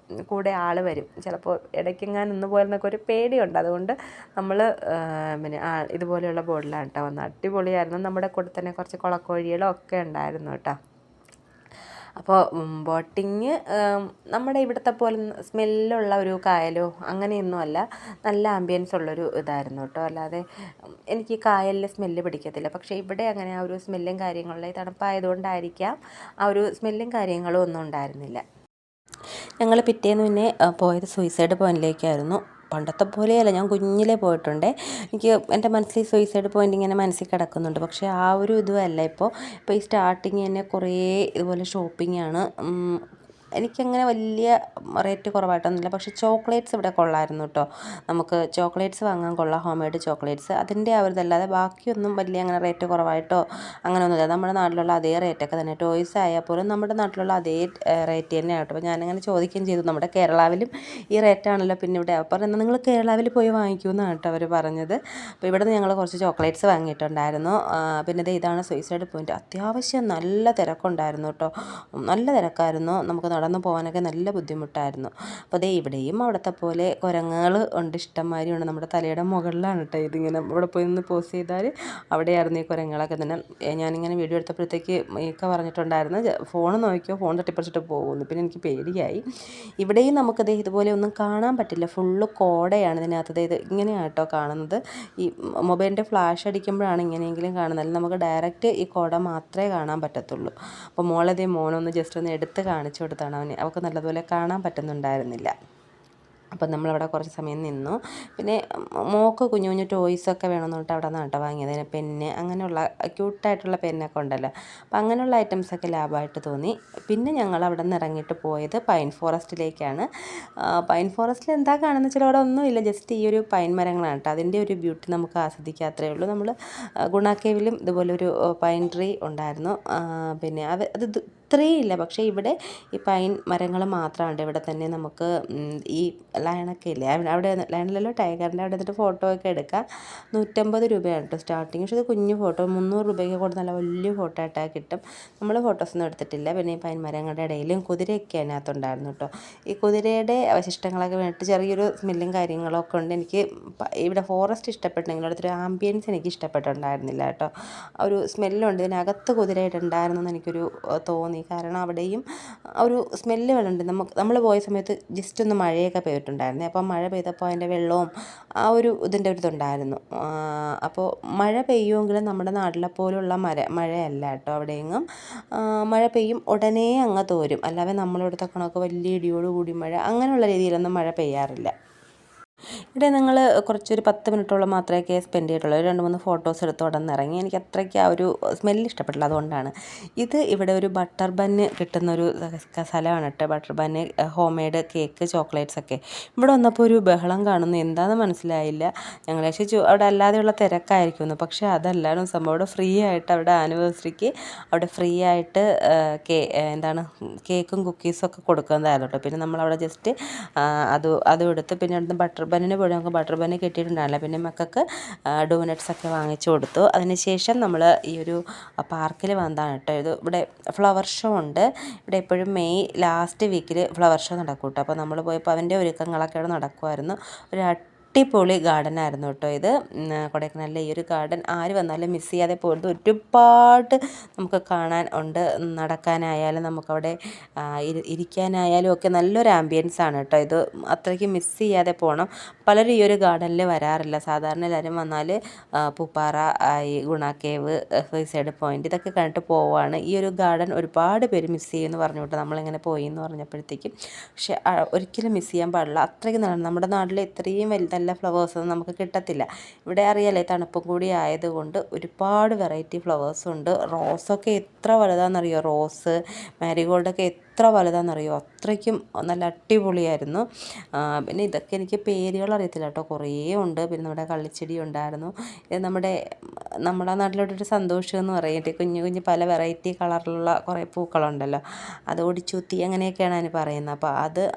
കൂടെ ആൾ വരും. ചിലപ്പോൾ ഇടയ്ക്കെങ്ങാനും നിന്ന് പോയെന്നൊക്കെ ഒരു പേടിയുണ്ട്. അതുകൊണ്ട് നമ്മൾ പിന്നെ ഇതുപോലെയുള്ള ബോട്ടിലാണ് കേട്ടോ വന്നത്. അടിപൊളിയായിരുന്നു. നമ്മുടെ കൂടെ തന്നെ കുറച്ച് കുളക്കോഴികളും ഒക്കെ ഉണ്ടായിരുന്നു കേട്ടോ. അപ്പോൾ ബോട്ടിങ് നമ്മുടെ ഇവിടുത്തെ പോലെ സ്മെല്ലുള്ള ഒരു കായലോ അങ്ങനെയൊന്നുമല്ല, നല്ല ആംബിയൻസ് ഉള്ളൊരു ഇതായിരുന്നു കേട്ടോ. അല്ലാതെ എനിക്ക് കായലിൽ സ്മെല്ല് പിടിക്കത്തില്ല. പക്ഷേ ഇവിടെ അങ്ങനെ ആ ഒരു സ്മെല്ലും കാര്യങ്ങളും, ഈ തണുപ്പായതുകൊണ്ടായിരിക്കാം ആ ഒരു സ്മെല്ലും കാര്യങ്ങളും ഒന്നും ഉണ്ടായിരുന്നില്ല. ഞങ്ങൾ പിറ്റേന്ന് പിന്നെ പോയത് സൂയിസൈഡ് പോയിന്റിലേക്കായിരുന്നു. പണ്ടത്തെ പോലെയല്ല, ഞാൻ കുഞ്ഞിലേ പോയിട്ടുണ്ട്. എനിക്ക് എൻ്റെ മനസ്സിൽ സൂയിസൈഡ് പോയിൻ്റ് ഇങ്ങനെ മനസ്സിൽ കിടക്കുന്നുണ്ട്. പക്ഷേ ആ ഒരു ഇതുമല്ല ഇപ്പോൾ ഈ സ്റ്റാർട്ടിങ് തന്നെ കുറേ ഇതുപോലെ ഷോപ്പിംഗാണ്. എനിക്കങ്ങനെ വലിയ റേറ്റ് കുറവായിട്ടൊന്നുമില്ല. പക്ഷേ ചോക്ലേറ്റ്സ് ഇവിടെ കൊള്ളായിരുന്നു കേട്ടോ. നമുക്ക് ചോക്ലേറ്റ്സ് വാങ്ങാൻ കൊള്ളാം, ഹോം മെയ്ഡ് ചോക്ലേറ്റ്സ്. അതിൻ്റെ ആ ഒരു ഇതല്ലാതെ ബാക്കിയൊന്നും വലിയ അങ്ങനെ റേറ്റ് കുറവായിട്ടോ അങ്ങനെയൊന്നുമില്ല. നമ്മുടെ നാട്ടിലുള്ള അതേ റേറ്റൊക്കെ തന്നെ. ടോയ്സ് ആയാൽ പോലും നമ്മുടെ നാട്ടിലുള്ള അതേ റേറ്റ് തന്നെ ആട്ടോ. അപ്പോൾ ഞാനങ്ങനെ ചോദിക്കുകയും ചെയ്തു, നമ്മുടെ കേരളാവിലും ഈ റേറ്റാണല്ലോ പിന്നെ ഇവിടെ. അപ്പോൾ എന്നാൽ നിങ്ങൾ കേരളാവിൽ പോയി വാങ്ങിക്കുമെന്നാണ് കേട്ടോ അവർ പറഞ്ഞത്. അപ്പോൾ ഇവിടെ നിന്ന് ഞങ്ങൾ കുറച്ച് ചോക്ലേറ്റ്സ് വാങ്ങിയിട്ടുണ്ടായിരുന്നു. പിന്നെ ഇതാണ് സൂയിസൈഡ് പോയിൻറ്റ്. അത്യാവശ്യം നല്ല തിരക്കുണ്ടായിരുന്നു കേട്ടോ, നല്ല തിരക്കായിരുന്നു. നമുക്ക് നടന്നു പോകാനൊക്കെ നല്ല ബുദ്ധിമുട്ടായിരുന്നു. അപ്പോൾ ഇവിടെയും അവിടുത്തെ പോലെ കുരങ്ങുകൾ ഉണ്ട്, ഇഷ്ടംമാതിരി ഉണ്ട്. നമ്മുടെ തലയുടെ മുകളിലാണ് കേട്ടോ ഇതിങ്ങനെ. ഇവിടെ പോയി നിന്ന് പോസ് ചെയ്താൽ അവിടെയായിരുന്നു ഈ കുരങ്ങുകളൊക്കെ തന്നെ. ഞാനിങ്ങനെ വീഡിയോ എടുത്തപ്പോഴത്തേക്ക് ഒക്കെ പറഞ്ഞിട്ടുണ്ടായിരുന്നു ഫോൺ നോക്കിയോ, ഫോൺ തട്ടിപ്പറിച്ചിട്ട് പോകുന്നു. പിന്നെ എനിക്ക് പേടിയായി. ഇവിടെയും നമുക്കത് ഇതുപോലെ ഒന്നും കാണാൻ പറ്റില്ല, ഫുള്ള് കോടയാണ് ഇതിനകത്ത്. ഇത് ഇങ്ങനെയാണ് കേട്ടോ കാണുന്നത്. ഈ മൊബൈലിൻ്റെ ഫ്ലാഷ് അടിക്കുമ്പോഴാണ് ഇങ്ങനെയെങ്കിലും കാണുന്നത്. നമുക്ക് ഡയറക്റ്റ് ഈ കോട മാത്രമേ കാണാൻ പറ്റത്തുള്ളൂ. അപ്പോൾ മോനൊന്ന് ജസ്റ്റ് ഒന്ന് എടുത്ത് കാണിച്ചു കൊടുത്താണ്. അവൾക്ക് നല്ലതുപോലെ കാണാൻ പറ്റുന്നുണ്ടായിരുന്നില്ല. അപ്പം നമ്മളവിടെ കുറച്ച് സമയം നിന്നു. പിന്നെ മോൾക്ക് കുഞ്ഞു കുഞ്ഞു ടോയ്സൊക്കെ വേണമെന്ന് പറഞ്ഞിട്ട് അവിടെ നിന്നാണ് കേട്ടോ വാങ്ങിയത്. പെന്ന്, അങ്ങനെയുള്ള ക്യൂട്ടായിട്ടുള്ള പെന്നൊക്കെ ഉണ്ടല്ലോ. അപ്പം അങ്ങനെയുള്ള ഐറ്റംസൊക്കെ ലാഭമായിട്ട് തോന്നി. പിന്നെ ഞങ്ങൾ അവിടെ നിന്ന് ഇറങ്ങിയിട്ട് പോയത് പൈൻ ഫോറസ്റ്റിലേക്കാണ്. പൈൻ ഫോറസ്റ്റിൽ എന്താ കാണുന്നത് വെച്ചാൽ അവിടെ ഒന്നുമില്ല, ജസ്റ്റ് ഈ ഒരു പൈൻ മരങ്ങളാണ് കേട്ടോ. അതിൻ്റെ ഒരു ബ്യൂട്ടി നമുക്ക് ആസ്വദിക്കാത്രേ ഉള്ളൂ. നമ്മൾ ഗുണ കേവിലും ഇതുപോലൊരു പൈൻ ട്രീ ഉണ്ടായിരുന്നു. പിന്നെ അത് ഇത്രയും ഇല്ല, പക്ഷേ ഇവിടെ ഈ പൈൻ മരങ്ങൾ മാത്രമുണ്ട്. ഇവിടെ തന്നെ നമുക്ക് ഈ ലയണൊക്കെ ഇല്ലേ, അവിടെ ലയണിലല്ലോ, ടൈഗറിൻ്റെ അവിടെ നിന്നിട്ട് ഫോട്ടോ ഒക്കെ എടുക്കാം. 150 രൂപയാണ് കേട്ടോ സ്റ്റാർട്ടിങ്. പക്ഷേ ഇത് കുഞ്ഞു ഫോട്ടോ 300 രൂപയ്ക്ക് കൂടെ നല്ല വലിയ ഫോട്ടോ ആയിട്ടൊക്കെ കിട്ടും. നമ്മൾ ഫോട്ടോസൊന്നും എടുത്തിട്ടില്ല. പിന്നെ ഈ പൈൻ മരങ്ങളുടെ ഇടയിലും കുതിരയൊക്കെ അതിനകത്തുണ്ടായിരുന്നു കേട്ടോ. ഈ കുതിരയുടെ അവശിഷ്ടങ്ങളൊക്കെ വേണ്ടിയിട്ട് ചെറിയൊരു സ്മെല്ലും കാര്യങ്ങളൊക്കെ ഉണ്ട്. എനിക്ക് ഇവിടെ ഫോറസ്റ്റ് ഇഷ്ടപ്പെട്ടെങ്കിലും അവിടുത്തെ ആംബിയൻസ് എനിക്ക് ഇഷ്ടപ്പെട്ടിട്ടുണ്ടായിരുന്നില്ല കേട്ടോ. ഒരു സ്മെല്ലുണ്ട്, ഇതിനകത്ത് കുതിരയുടെ ഉണ്ടായിരുന്നെന്ന് എനിക്കൊരു തോന്നി. കാരണം അവിടെയും ഒരു സ്മെല്ല് വേണമുണ്ട്. നമ്മൾ പോയ സമയത്ത് ജസ്റ്റ് ഒന്ന് മഴയൊക്കെ പെയ്തിട്ടുണ്ടായിരുന്നു. അപ്പോൾ മഴ പെയ്തപ്പോൾ അതിൻ്റെ വെള്ളവും ആ ഒരു ഇതിൻ്റെ ഒരു ഇതുണ്ടായിരുന്നു. അപ്പോൾ മഴ പെയ്യുമെങ്കിലും നമ്മുടെ നാട്ടിലെ പോലുള്ള മഴയല്ല കേട്ടോ. അവിടെയെങ്ങും മഴ പെയ്യും, ഉടനെ അങ്ങ് തോരും. അല്ലാതെ നമ്മളിവിടുത്തെ കണക്ക് വലിയ ഇടിയോട് കൂടി മഴ അങ്ങനെയുള്ള രീതിയിലൊന്നും മഴ പെയ്യാറില്ല. ഇവിടെ ഞങ്ങൾ കുറച്ചൊരു 10 മിനിറ്റോളം മാത്രമേ സ്പെൻഡ് ചെയ്തിട്ടുള്ളൂ. 2-3 ഫോട്ടോസ് എടുത്ത് ഉടനെ ഇറങ്ങി. എനിക്ക് അത്രയ്ക്ക് ആ ഒരു സ്മെല്ല് ഇഷ്ടപ്പെട്ടില്ല, അതുകൊണ്ടാണ്. ഇത് ഇവിടെ ഒരു ബട്ടർ ബന്ന് കിട്ടുന്നൊരു സ്ഥലമാണ് കേട്ടോ. Butter bun, home made cake, chocolates ഒക്കെ. ഇവിടെ വന്നപ്പോൾ ഒരു ബഹളം കാണുന്നു, എന്താണെന്ന് മനസ്സിലായില്ല. ഞങ്ങൾ അവിടെ അല്ലാതെയുള്ള തിരക്കായിരിക്കുമെന്ന്, പക്ഷേ അതല്ല സംഭവം. അവിടെ ഫ്രീ ആയിട്ട് അവിടെ ആനിവേഴ്സറിക്ക് അവിടെ ഫ്രീ ആയിട്ട് എന്താണ് കേക്കും കുക്കീസും ഒക്കെ കൊടുക്കുന്നതായിരുന്നു കേട്ടോ. പിന്നെ നമ്മളവിടെ ജസ്റ്റ് അതും എടുത്ത് പിന്നെ അവിടുന്ന് ബട്ടർ ബന്നിന് പോയി നമുക്ക് ബട്ടർ ബന്ന് കിട്ടിയിട്ടുണ്ടായില്ല. പിന്നെ മക്കൾക്ക് ഡോനട്ട്സൊക്കെ വാങ്ങിച്ചു കൊടുത്തു. അതിനുശേഷം നമ്മൾ ഈ ഒരു പാർക്കിൽ വന്നതാണ് കേട്ടോ. ഇത് ഇവിടെ ഫ്ലവർ ഷോ ഉണ്ട്. ഇവിടെ എപ്പോഴും മെയ് ലാസ്റ്റ് വീക്കിൽ ഫ്ലവർ ഷോ നടക്കും കേട്ടോ. അപ്പോൾ നമ്മൾ പോയപ്പോൾ അതിൻ്റെ ഒരുക്കങ്ങളൊക്കെ അവിടെ നടക്കുമായിരുന്നു. ഒരു അടിപൊളി ഗാർഡൻ ആയിരുന്നു കേട്ടോ ഇത്. കൊടൈക്കനാലിലെ ഈ ഒരു ഗാർഡൻ ആര് വന്നാലും മിസ് ചെയ്യാതെ പോയിട്ട് ഒരുപാട് നമുക്ക് കാണാൻ ഉണ്ട്. നടക്കാനായാലും നമുക്കവിടെ ഇരിക്കാനായാലും ഒക്കെ നല്ലൊരു ആംബിയൻസ് ആണ് കേട്ടോ ഇത്. അത്രയ്ക്ക് മിസ് ചെയ്യാതെ പോകണം. പലരും ഈ ഒരു ഗാർഡനിൽ വരാറില്ല. സാധാരണ എല്ലാവരും വന്നാൽ പൂപ്പാറ, ഈ ഗുണ കേവ്, സൂയിസൈഡ് പോയിന്റ് ഇതൊക്കെ കണ്ടിട്ട് പോവുകയാണ്. ഈ ഒരു ഗാർഡൻ ഒരുപാട് പേര് മിസ് ചെയ്യുമെന്ന് പറഞ്ഞു കേട്ടോ. നമ്മളിങ്ങനെ പോയി എന്ന് പറഞ്ഞപ്പോഴത്തേക്കും. പക്ഷേ ഒരിക്കലും മിസ് ചെയ്യാൻ പാടില്ല. അത്രയ്ക്ക് നല്ല, നമ്മുടെ നാട്ടിൽ ഇത്രയും നല്ല ഫ്ലവേഴ്സൊന്നും നമുക്ക് കിട്ടത്തില്ല. ഇവിടെ അറിയാലേ തണുപ്പും കൂടി ആയതുകൊണ്ട് ഒരുപാട് വെറൈറ്റി ഫ്ലവേഴ്സുണ്ട്. റോസൊക്കെ എത്ര വലുതാണെന്നറിയോ? റോസ്, മാരിഗോൾഡൊക്കെ എത്ര വലുതാണെന്നറിയോ? അത്രയ്ക്കും നല്ല അടിപൊളിയായിരുന്നു. പിന്നെ ഇതൊക്കെ എനിക്ക് പേരുകൾ അറിയത്തില്ല കേട്ടോ, കുറേ ഉണ്ട്. പിന്നെ നമ്മുടെ കള്ളിച്ചെടി ഉണ്ടായിരുന്നു. ഇത് നമ്മുടെ നാട്ടിലോട്ടൊരു സന്തോഷം എന്ന് പറയട്ടെ, കുഞ്ഞു കുഞ്ഞു പല വെറൈറ്റി കളറിലുള്ള കുറേ പൂക്കളുണ്ടല്ലോ, അത് ഒടിച്ചൂത്തി അങ്ങനെയൊക്കെയാണ് അതിന് പറയുന്നത്. അപ്പോൾ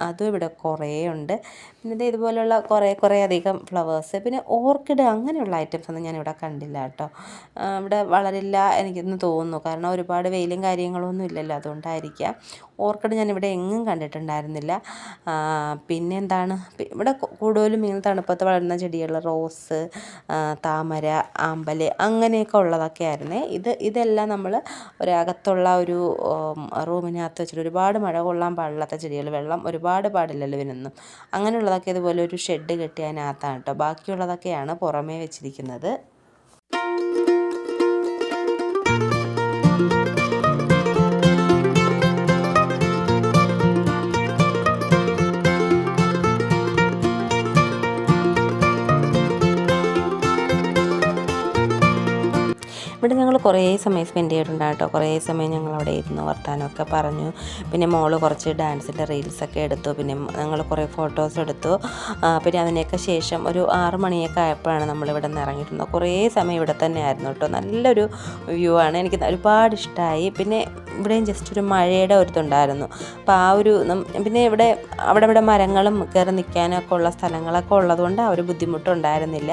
അതും ഇവിടെ കുറേ ഉണ്ട്. പിന്നെ ഇതുപോലെയുള്ള കുറേ അധികം ഫ്ലവേഴ്സ്, പിന്നെ ഓർക്കിഡ് അങ്ങനെയുള്ള ഐറ്റംസ് ഒന്നും ഞാനിവിടെ കണ്ടില്ല കേട്ടോ. ഇവിടെ വളരില്ല എനിക്കൊന്ന് തോന്നുന്നു, കാരണം ഒരുപാട് വെയിലും കാര്യങ്ങളൊന്നും ഇല്ലല്ലോ, അതുകൊണ്ടായിരിക്കാം. ഓർക്കിഡ് ഞാനിവിടെ എങ്ങും കണ്ടിട്ടുണ്ടായിരുന്നില്ല. പിന്നെ എന്താണ്, ഇവിടെ കൂടുതലും ഇങ്ങനെ തണുപ്പത്ത് വളരുന്ന ചെടികൾ റോസ്, താമര, ആമ്പൽ അങ്ങനെയൊക്കെ ഉള്ളതൊക്കെ ആയിരുന്നേ. ഇതെല്ലാം നമ്മൾ ഒരകത്തുള്ള ഒരു റൂമിനകത്ത് വെച്ചിട്ട് ഒരുപാട് മഴ കൊള്ളാൻ പാടില്ലാത്ത ചെടികൾ, വെള്ളം ഒരുപാട് പാടില്ലല്ലോ ഇതിനൊന്നും, അങ്ങനെയുള്ളതൊക്കെ ഇതുപോലെ ഒരു ഷെഡ് കെട്ടിയതിനകത്താണ് കേട്ടോ. ബാക്കിയുള്ളതൊക്കെയാണ് പുറമേ വെച്ചിരിക്കുന്നത്. ഇവിടെ ഞങ്ങൾ കുറേ സമയം സ്പെൻഡ് ചെയ്തിട്ടുണ്ട് കേട്ടോ. കുറേ സമയം ഞങ്ങൾ അവിടെ ഇരുന്ന് വർത്താനമൊക്കെ പറഞ്ഞു. പിന്നെ മോള് കുറച്ച് ഡാൻസിൻ്റെ റീൽസൊക്കെ എടുത്തു. പിന്നെ ഞങ്ങൾ കുറേ ഫോട്ടോസ് എടുത്തു. പിന്നെ അതിനൊക്കെ ശേഷം ഒരു 6 മണിയൊക്കെ ആയപ്പോഴാണ് നമ്മളിവിടെ നിന്ന് ഇറങ്ങിയിട്ടുള്ളത്. കുറേ സമയം ഇവിടെ തന്നെ ആയിരുന്നു കേട്ടോ. നല്ലൊരു വ്യൂ ആണ്, എനിക്ക് ഒരുപാട് ഇഷ്ടമായി. പിന്നെ ഇവിടെയും ജസ്റ്റ് ഒരു മഴയുടെ ഒരിതുണ്ടായിരുന്നു. അപ്പോൾ ആ ഒരു പിന്നെ അവിടെ മരങ്ങളും കയറി നിൽക്കാനൊക്കെ ഉള്ള സ്ഥലങ്ങളൊക്കെ ഉള്ളതുകൊണ്ട് ആ ഒരു ബുദ്ധിമുട്ടുണ്ടായിരുന്നില്ല.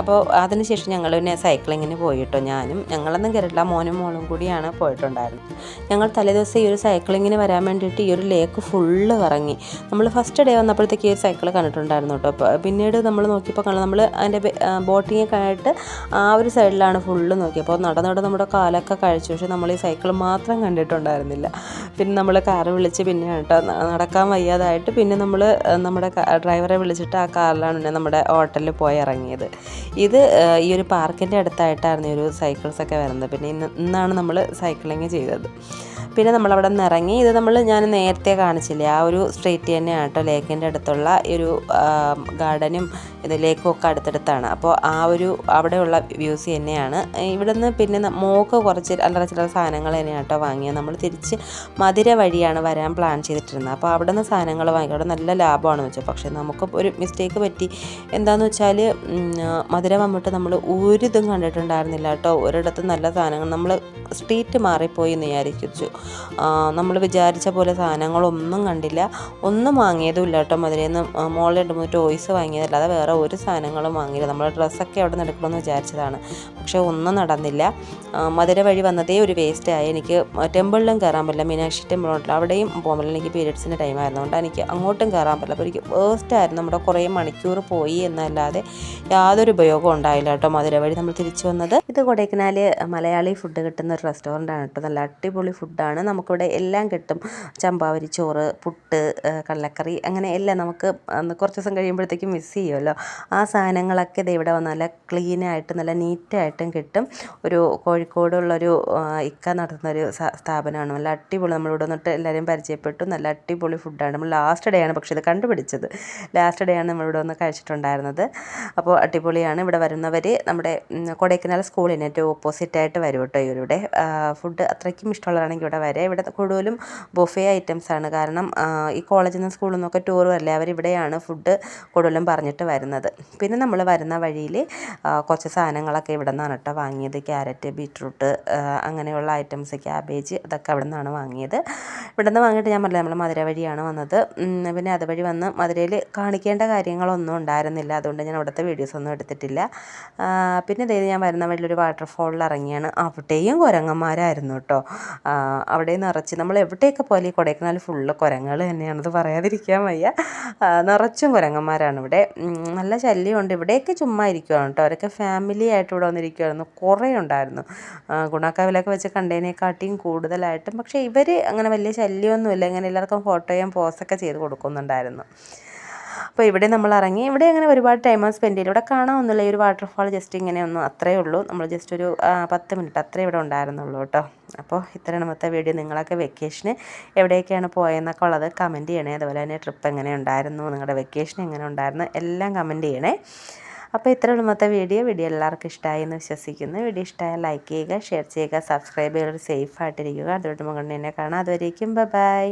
അപ്പോൾ അതിനുശേഷം ഞങ്ങൾ പിന്നെ സൈക്ലിങ്ങിന് പോയി കേട്ടോ. ഞങ്ങളൊന്നും കയറിയില്ല, മോനും മോളും കൂടിയാണ് പോയിട്ടുണ്ടായിരുന്നത്. ഞങ്ങൾ തലേദിവസം ഈ ഒരു സൈക്ലിങ്ങിന് വരാൻ വേണ്ടിയിട്ട് ഈ ഒരു ലേക്ക് ഫുള്ള് കറങ്ങി. നമ്മൾ ഫസ്റ്റ് ഡേ വന്നപ്പോഴത്തേക്ക് ഈ ഒരു സൈക്കിൾ കണ്ടിട്ടുണ്ടായിരുന്നു കേട്ടോ. അപ്പോൾ പിന്നീട് നമ്മൾ നോക്കിയപ്പോൾ നമ്മൾ അതിൻ്റെ ബോട്ടിങ്ങൊക്കെ ആയിട്ട് ആ ഒരു സൈഡിലാണ് ഫുള്ള് നോക്കിയപ്പോൾ നടന്നിട്ട് നമ്മുടെ കാലൊക്കെ കഴിച്ചു. പക്ഷേ നമ്മൾ ഈ സൈക്കിൾ മാത്രം കണ്ടിട്ടുണ്ടായിരുന്നില്ല. പിന്നെ നമ്മൾ കാറ് വിളിച്ച് പിന്നെ കേട്ടോ നടക്കാൻ വയ്യാതായിട്ട് പിന്നെ നമ്മൾ നമ്മുടെ ഡ്രൈവറെ വിളിച്ചിട്ട് ആ കാറിലാണ് പിന്നെ നമ്മുടെ ഹോട്ടലിൽ പോയി ഇറങ്ങിയത്. ഇത് ഈ ഒരു പാർക്കിൻ്റെ അടുത്തായിട്ടായിരുന്നു ഈ ഒരു സൈക്കിൾസൊക്കെ വരുന്നത്. പിന്നെ ഇന്നാണ് നമ്മൾ സൈക്ലിങ് ചെയ്തത്. പിന്നെ നമ്മളവിടെ നിന്ന് ഇറങ്ങി. ഇത് ഞാൻ നേരത്തെ കാണിച്ചില്ലേ, ആ ഒരു സ്ട്രീറ്റ് തന്നെയാണ് കേട്ടോ ലേക്കിൻ്റെ അടുത്തുള്ള ഈ ഒരു ഗാർഡനും ലേക്കും ഒക്കെ അടുത്തടുത്താണ്. അപ്പോൾ ആ ഒരു അവിടെയുള്ള വ്യൂസ് തന്നെയാണ്. ഇവിടെ നിന്ന് പിന്നെ മോക്ക് കുറച്ച് അല്ലറ ചില സാധനങ്ങൾ തന്നെയാണ് കേട്ടോ വാങ്ങിയത്. നമ്മൾ തിരിച്ച് മധുര വഴിയാണ് വരാൻ പ്ലാൻ ചെയ്തിട്ടിരുന്നത്. അപ്പോൾ അവിടെ നിന്ന് സാധനങ്ങൾ വാങ്ങി. അവിടെ നല്ല ലാഭമാണെന്ന് വെച്ചാൽ, പക്ഷേ നമുക്ക് ഒരു മിസ്റ്റേക്ക് പറ്റി. എന്താണെന്ന് വെച്ചാൽ മധുര വന്നിട്ട് നമ്മൾ ഒരിതും കണ്ടിട്ടുണ്ടായിരുന്നില്ല കേട്ടോ. ഒരിടത്തും നല്ല സാധനങ്ങൾ, നമ്മൾ സ്ട്രീറ്റ് മാറിപ്പോയി എന്ന് വിചാരിച്ചു. നമ്മൾ വിചാരിച്ച പോലെ സാധനങ്ങളൊന്നും കണ്ടില്ല. ഒന്നും വാങ്ങിയതും ഇല്ല കേട്ടോ. മധുരയിൽ നിന്ന് മോളിൽ 2-3 ടോയ്സ് വാങ്ങിയതല്ലാതെ വേറെ ഒരു സാധനങ്ങളും വാങ്ങിയില്ല. നമ്മൾ ഡ്രസ്സൊക്കെ അവിടെ നിന്ന് എടുക്കണമെന്ന് വിചാരിച്ചതാണ്, പക്ഷേ ഒന്നും നടന്നില്ല. മധുര വഴി വന്നതേ ഒരു വേസ്റ്റായി. എനിക്ക് ടെമ്പിളിലും കയറാൻ പറ്റില്ല, മീനാക്ഷി ടെമ്പിളുണ്ടല്ലോ അവിടെയും പോകാൻ പറ്റില്ല. എനിക്ക് പീരിയഡ്സിൻ്റെ ടൈം ആയിരുന്നുകൊണ്ട് എനിക്ക് അങ്ങോട്ടും കയറാൻ പറ്റില്ല. അപ്പോൾ എനിക്ക് വേസ്റ്റായിരുന്നു. നമ്മുടെ കുറേ മണിക്കൂർ പോയി എന്നല്ലാതെ യാതൊരു ഉപയോഗവും ഉണ്ടായില്ല കേട്ടോ മധുര വഴി നമ്മൾ തിരിച്ചു വന്നത്. ഇത് കൊടൈക്കനാൽ മലയാളി ഫുഡ് കിട്ടുന്ന ഒരു റെസ്റ്റോറൻ്റ് ആണ് കേട്ടോ. നല്ല അടിപൊളി ഫുഡാണ്. ഫുഡാണ്. നമുക്കിവിടെ എല്ലാം കിട്ടും. ചമ്പാവരി ചോറ്, പുട്ട്, കടലക്കറി, അങ്ങനെ എല്ലാം നമുക്ക് കുറച്ച് ദിവസം കഴിയുമ്പോഴത്തേക്കും മിസ് ചെയ്യുമല്ലോ. ആ സാധനങ്ങളൊക്കെ ദേ ഇവിടെ വന്ന് നല്ല ക്ലീനായിട്ട് നല്ല നീറ്റായിട്ടും കിട്ടും. ഒരു കോഴിക്കോടുള്ളൊരു ഇക്ക നടത്തുന്നൊരു സ്ഥാപനമാണ്. നല്ല അടിപൊളി. നമ്മളിവിടെ വന്നിട്ട് എല്ലാവരെയും പരിചയപ്പെട്ടു. നല്ല അടിപൊളി ഫുഡാണ്. നമ്മൾ ലാസ്റ്റ് ഡേ ആണ് പക്ഷേ ഇത് കണ്ടുപിടിച്ചത്. ലാസ്റ്റ് ഡേ ആണ് നമ്മളിവിടെ വന്ന് കഴിച്ചിട്ടുണ്ടായിരുന്നത്. അപ്പോൾ അടിപൊളിയാണ്. ഇവിടെ വരുന്നവർ നമ്മുടെ കൊടൈക്കനാൽ സ്കൂളിന് ഏറ്റവും ഓപ്പോസിറ്റായിട്ട് വരും കേട്ടോ. ഇവരുടെ ഫുഡ് അത്രയ്ക്കും ഇഷ്ടമുള്ളതാണെങ്കിൽ ഇവിടെ വരെ. ഇവിടെ കൂടുതലും ബൊഫേ ഐറ്റംസാണ്. കാരണം ഈ കോളേജിൽ നിന്ന് സ്കൂളിൽ നിന്നൊക്കെ ടൂർ വരില്ലേ, അവരിവിടെയാണ് ഫുഡ് കൂടുതലും പറഞ്ഞിട്ട് വരുന്നത്. പിന്നെ നമ്മൾ വരുന്ന വഴിയിൽ കുറച്ച് സാധനങ്ങളൊക്കെ ഇവിടെ നിന്നാണ് കേട്ടോ വാങ്ങിയത്. ക്യാരറ്റ്, ബീറ്റ്റൂട്ട്, അങ്ങനെയുള്ള ഐറ്റംസ്, ക്യാബേജ്, അതൊക്കെ അവിടെ നിന്നാണ് വാങ്ങിയത്. ഇവിടെ നിന്ന് വാങ്ങിയിട്ട് ഞാൻ പറഞ്ഞില്ല, നമ്മൾ മധുര വഴിയാണ് വന്നത്. പിന്നെ അതുവഴി വന്ന് മധുരയിൽ കാണിക്കേണ്ട കാര്യങ്ങളൊന്നും ഉണ്ടായിരുന്നില്ല. അതുകൊണ്ട് ഞാൻ അവിടുത്തെ വീഡിയോസൊന്നും എടുത്തിട്ടില്ല. പിന്നെ ഇതേ ഞാൻ വരുന്ന വഴിയിലൊരു വാട്ടർഫോളിൽ ഇറങ്ങിയാണ്. അവിടെയും കുരങ്ങന്മാരായിരുന്നു കേട്ടോ. അവിടെ നിറച്ച് നമ്മൾ എവിടെയൊക്കെ പോലെ ഈ കൊടൈക്കനാൽ ഫുള്ള് കുരങ്ങൾ തന്നെയാണത് പറയാതിരിക്കാൻ വയ്യ. നിറച്ചും കുരങ്ങന്മാരാണ് ഇവിടെ. നല്ല ശല്യമുണ്ട്. ഇവിടെയൊക്കെ ചുമ്മാ ഇരിക്കുകയാണ് കേട്ടോ. അവരൊക്കെ ഫാമിലി ആയിട്ട് ഇവിടെ വന്നിരിക്കുമായിരുന്നു. കുറേ ഉണ്ടായിരുന്നു. ഗുണാക്കാവിലൊക്കെ വെച്ച് കണ്ടതിനെക്കാട്ടിയും കൂടുതലായിട്ടും. പക്ഷേ ഇവർ അങ്ങനെ വലിയ ശല്യമൊന്നുമില്ല. ഇങ്ങനെ എല്ലാവർക്കും ഫോട്ടോയും പോസ്റ്റൊക്കെ ചെയ്ത് കൊടുക്കുന്നുണ്ടായിരുന്നു. അപ്പോൾ ഇവിടെ നമ്മൾ ഇറങ്ങി. ഇവിടെ അങ്ങനെ ഒരുപാട് ടൈം സ്പെൻഡ് ചെയ്യില്ല. ഇവിടെ കാണാമൊന്നുമില്ല. ഈ ഒരു വാട്ടർഫാൾ ജസ്റ്റ് ഇങ്ങനെയൊന്നും അത്രയേ ഉള്ളൂ. നമ്മൾ ജസ്റ്റ് ഒരു 10 മിനിറ്റ് അത്രേ ഇവിടെ ഉണ്ടായിരുന്നുള്ളൂ കേട്ടോ. അപ്പോൾ ഇത്രയാണ് ഇന്നത്തെ വീഡിയോ. നിങ്ങളൊക്കെ വെക്കേഷന് എവിടേക്കാണ് പോയതെന്നൊക്കെ ഉള്ളത് കമൻറ്റ് ചെയ്യണേ. അതുപോലെ തന്നെ ട്രിപ്പ് എങ്ങനെ ഉണ്ടായിരുന്നു, നിങ്ങളുടെ വെക്കേഷൻ എങ്ങനെ ഉണ്ടായിരുന്നു, എല്ലാം കമൻറ്റ് ചെയ്യണേ. അപ്പോൾ ഇത്രയുള്ള ഇന്നത്തെ വീഡിയോ എല്ലാവർക്കും ഇഷ്ടമായി എന്ന് വിശ്വസിക്കുന്നു. വീഡിയോ ഇഷ്ടമായാൽ ലൈക്ക് ചെയ്യുക, ഷെയർ ചെയ്യുക, സബ്സ്ക്രൈബ് ചെയ്യുക. സേഫ് ആയിട്ടിരിക്കുക. അതുകൊണ്ട് മുകളിൽ എന്നെ കാണാം. അതുവരേക്കും ബൈ.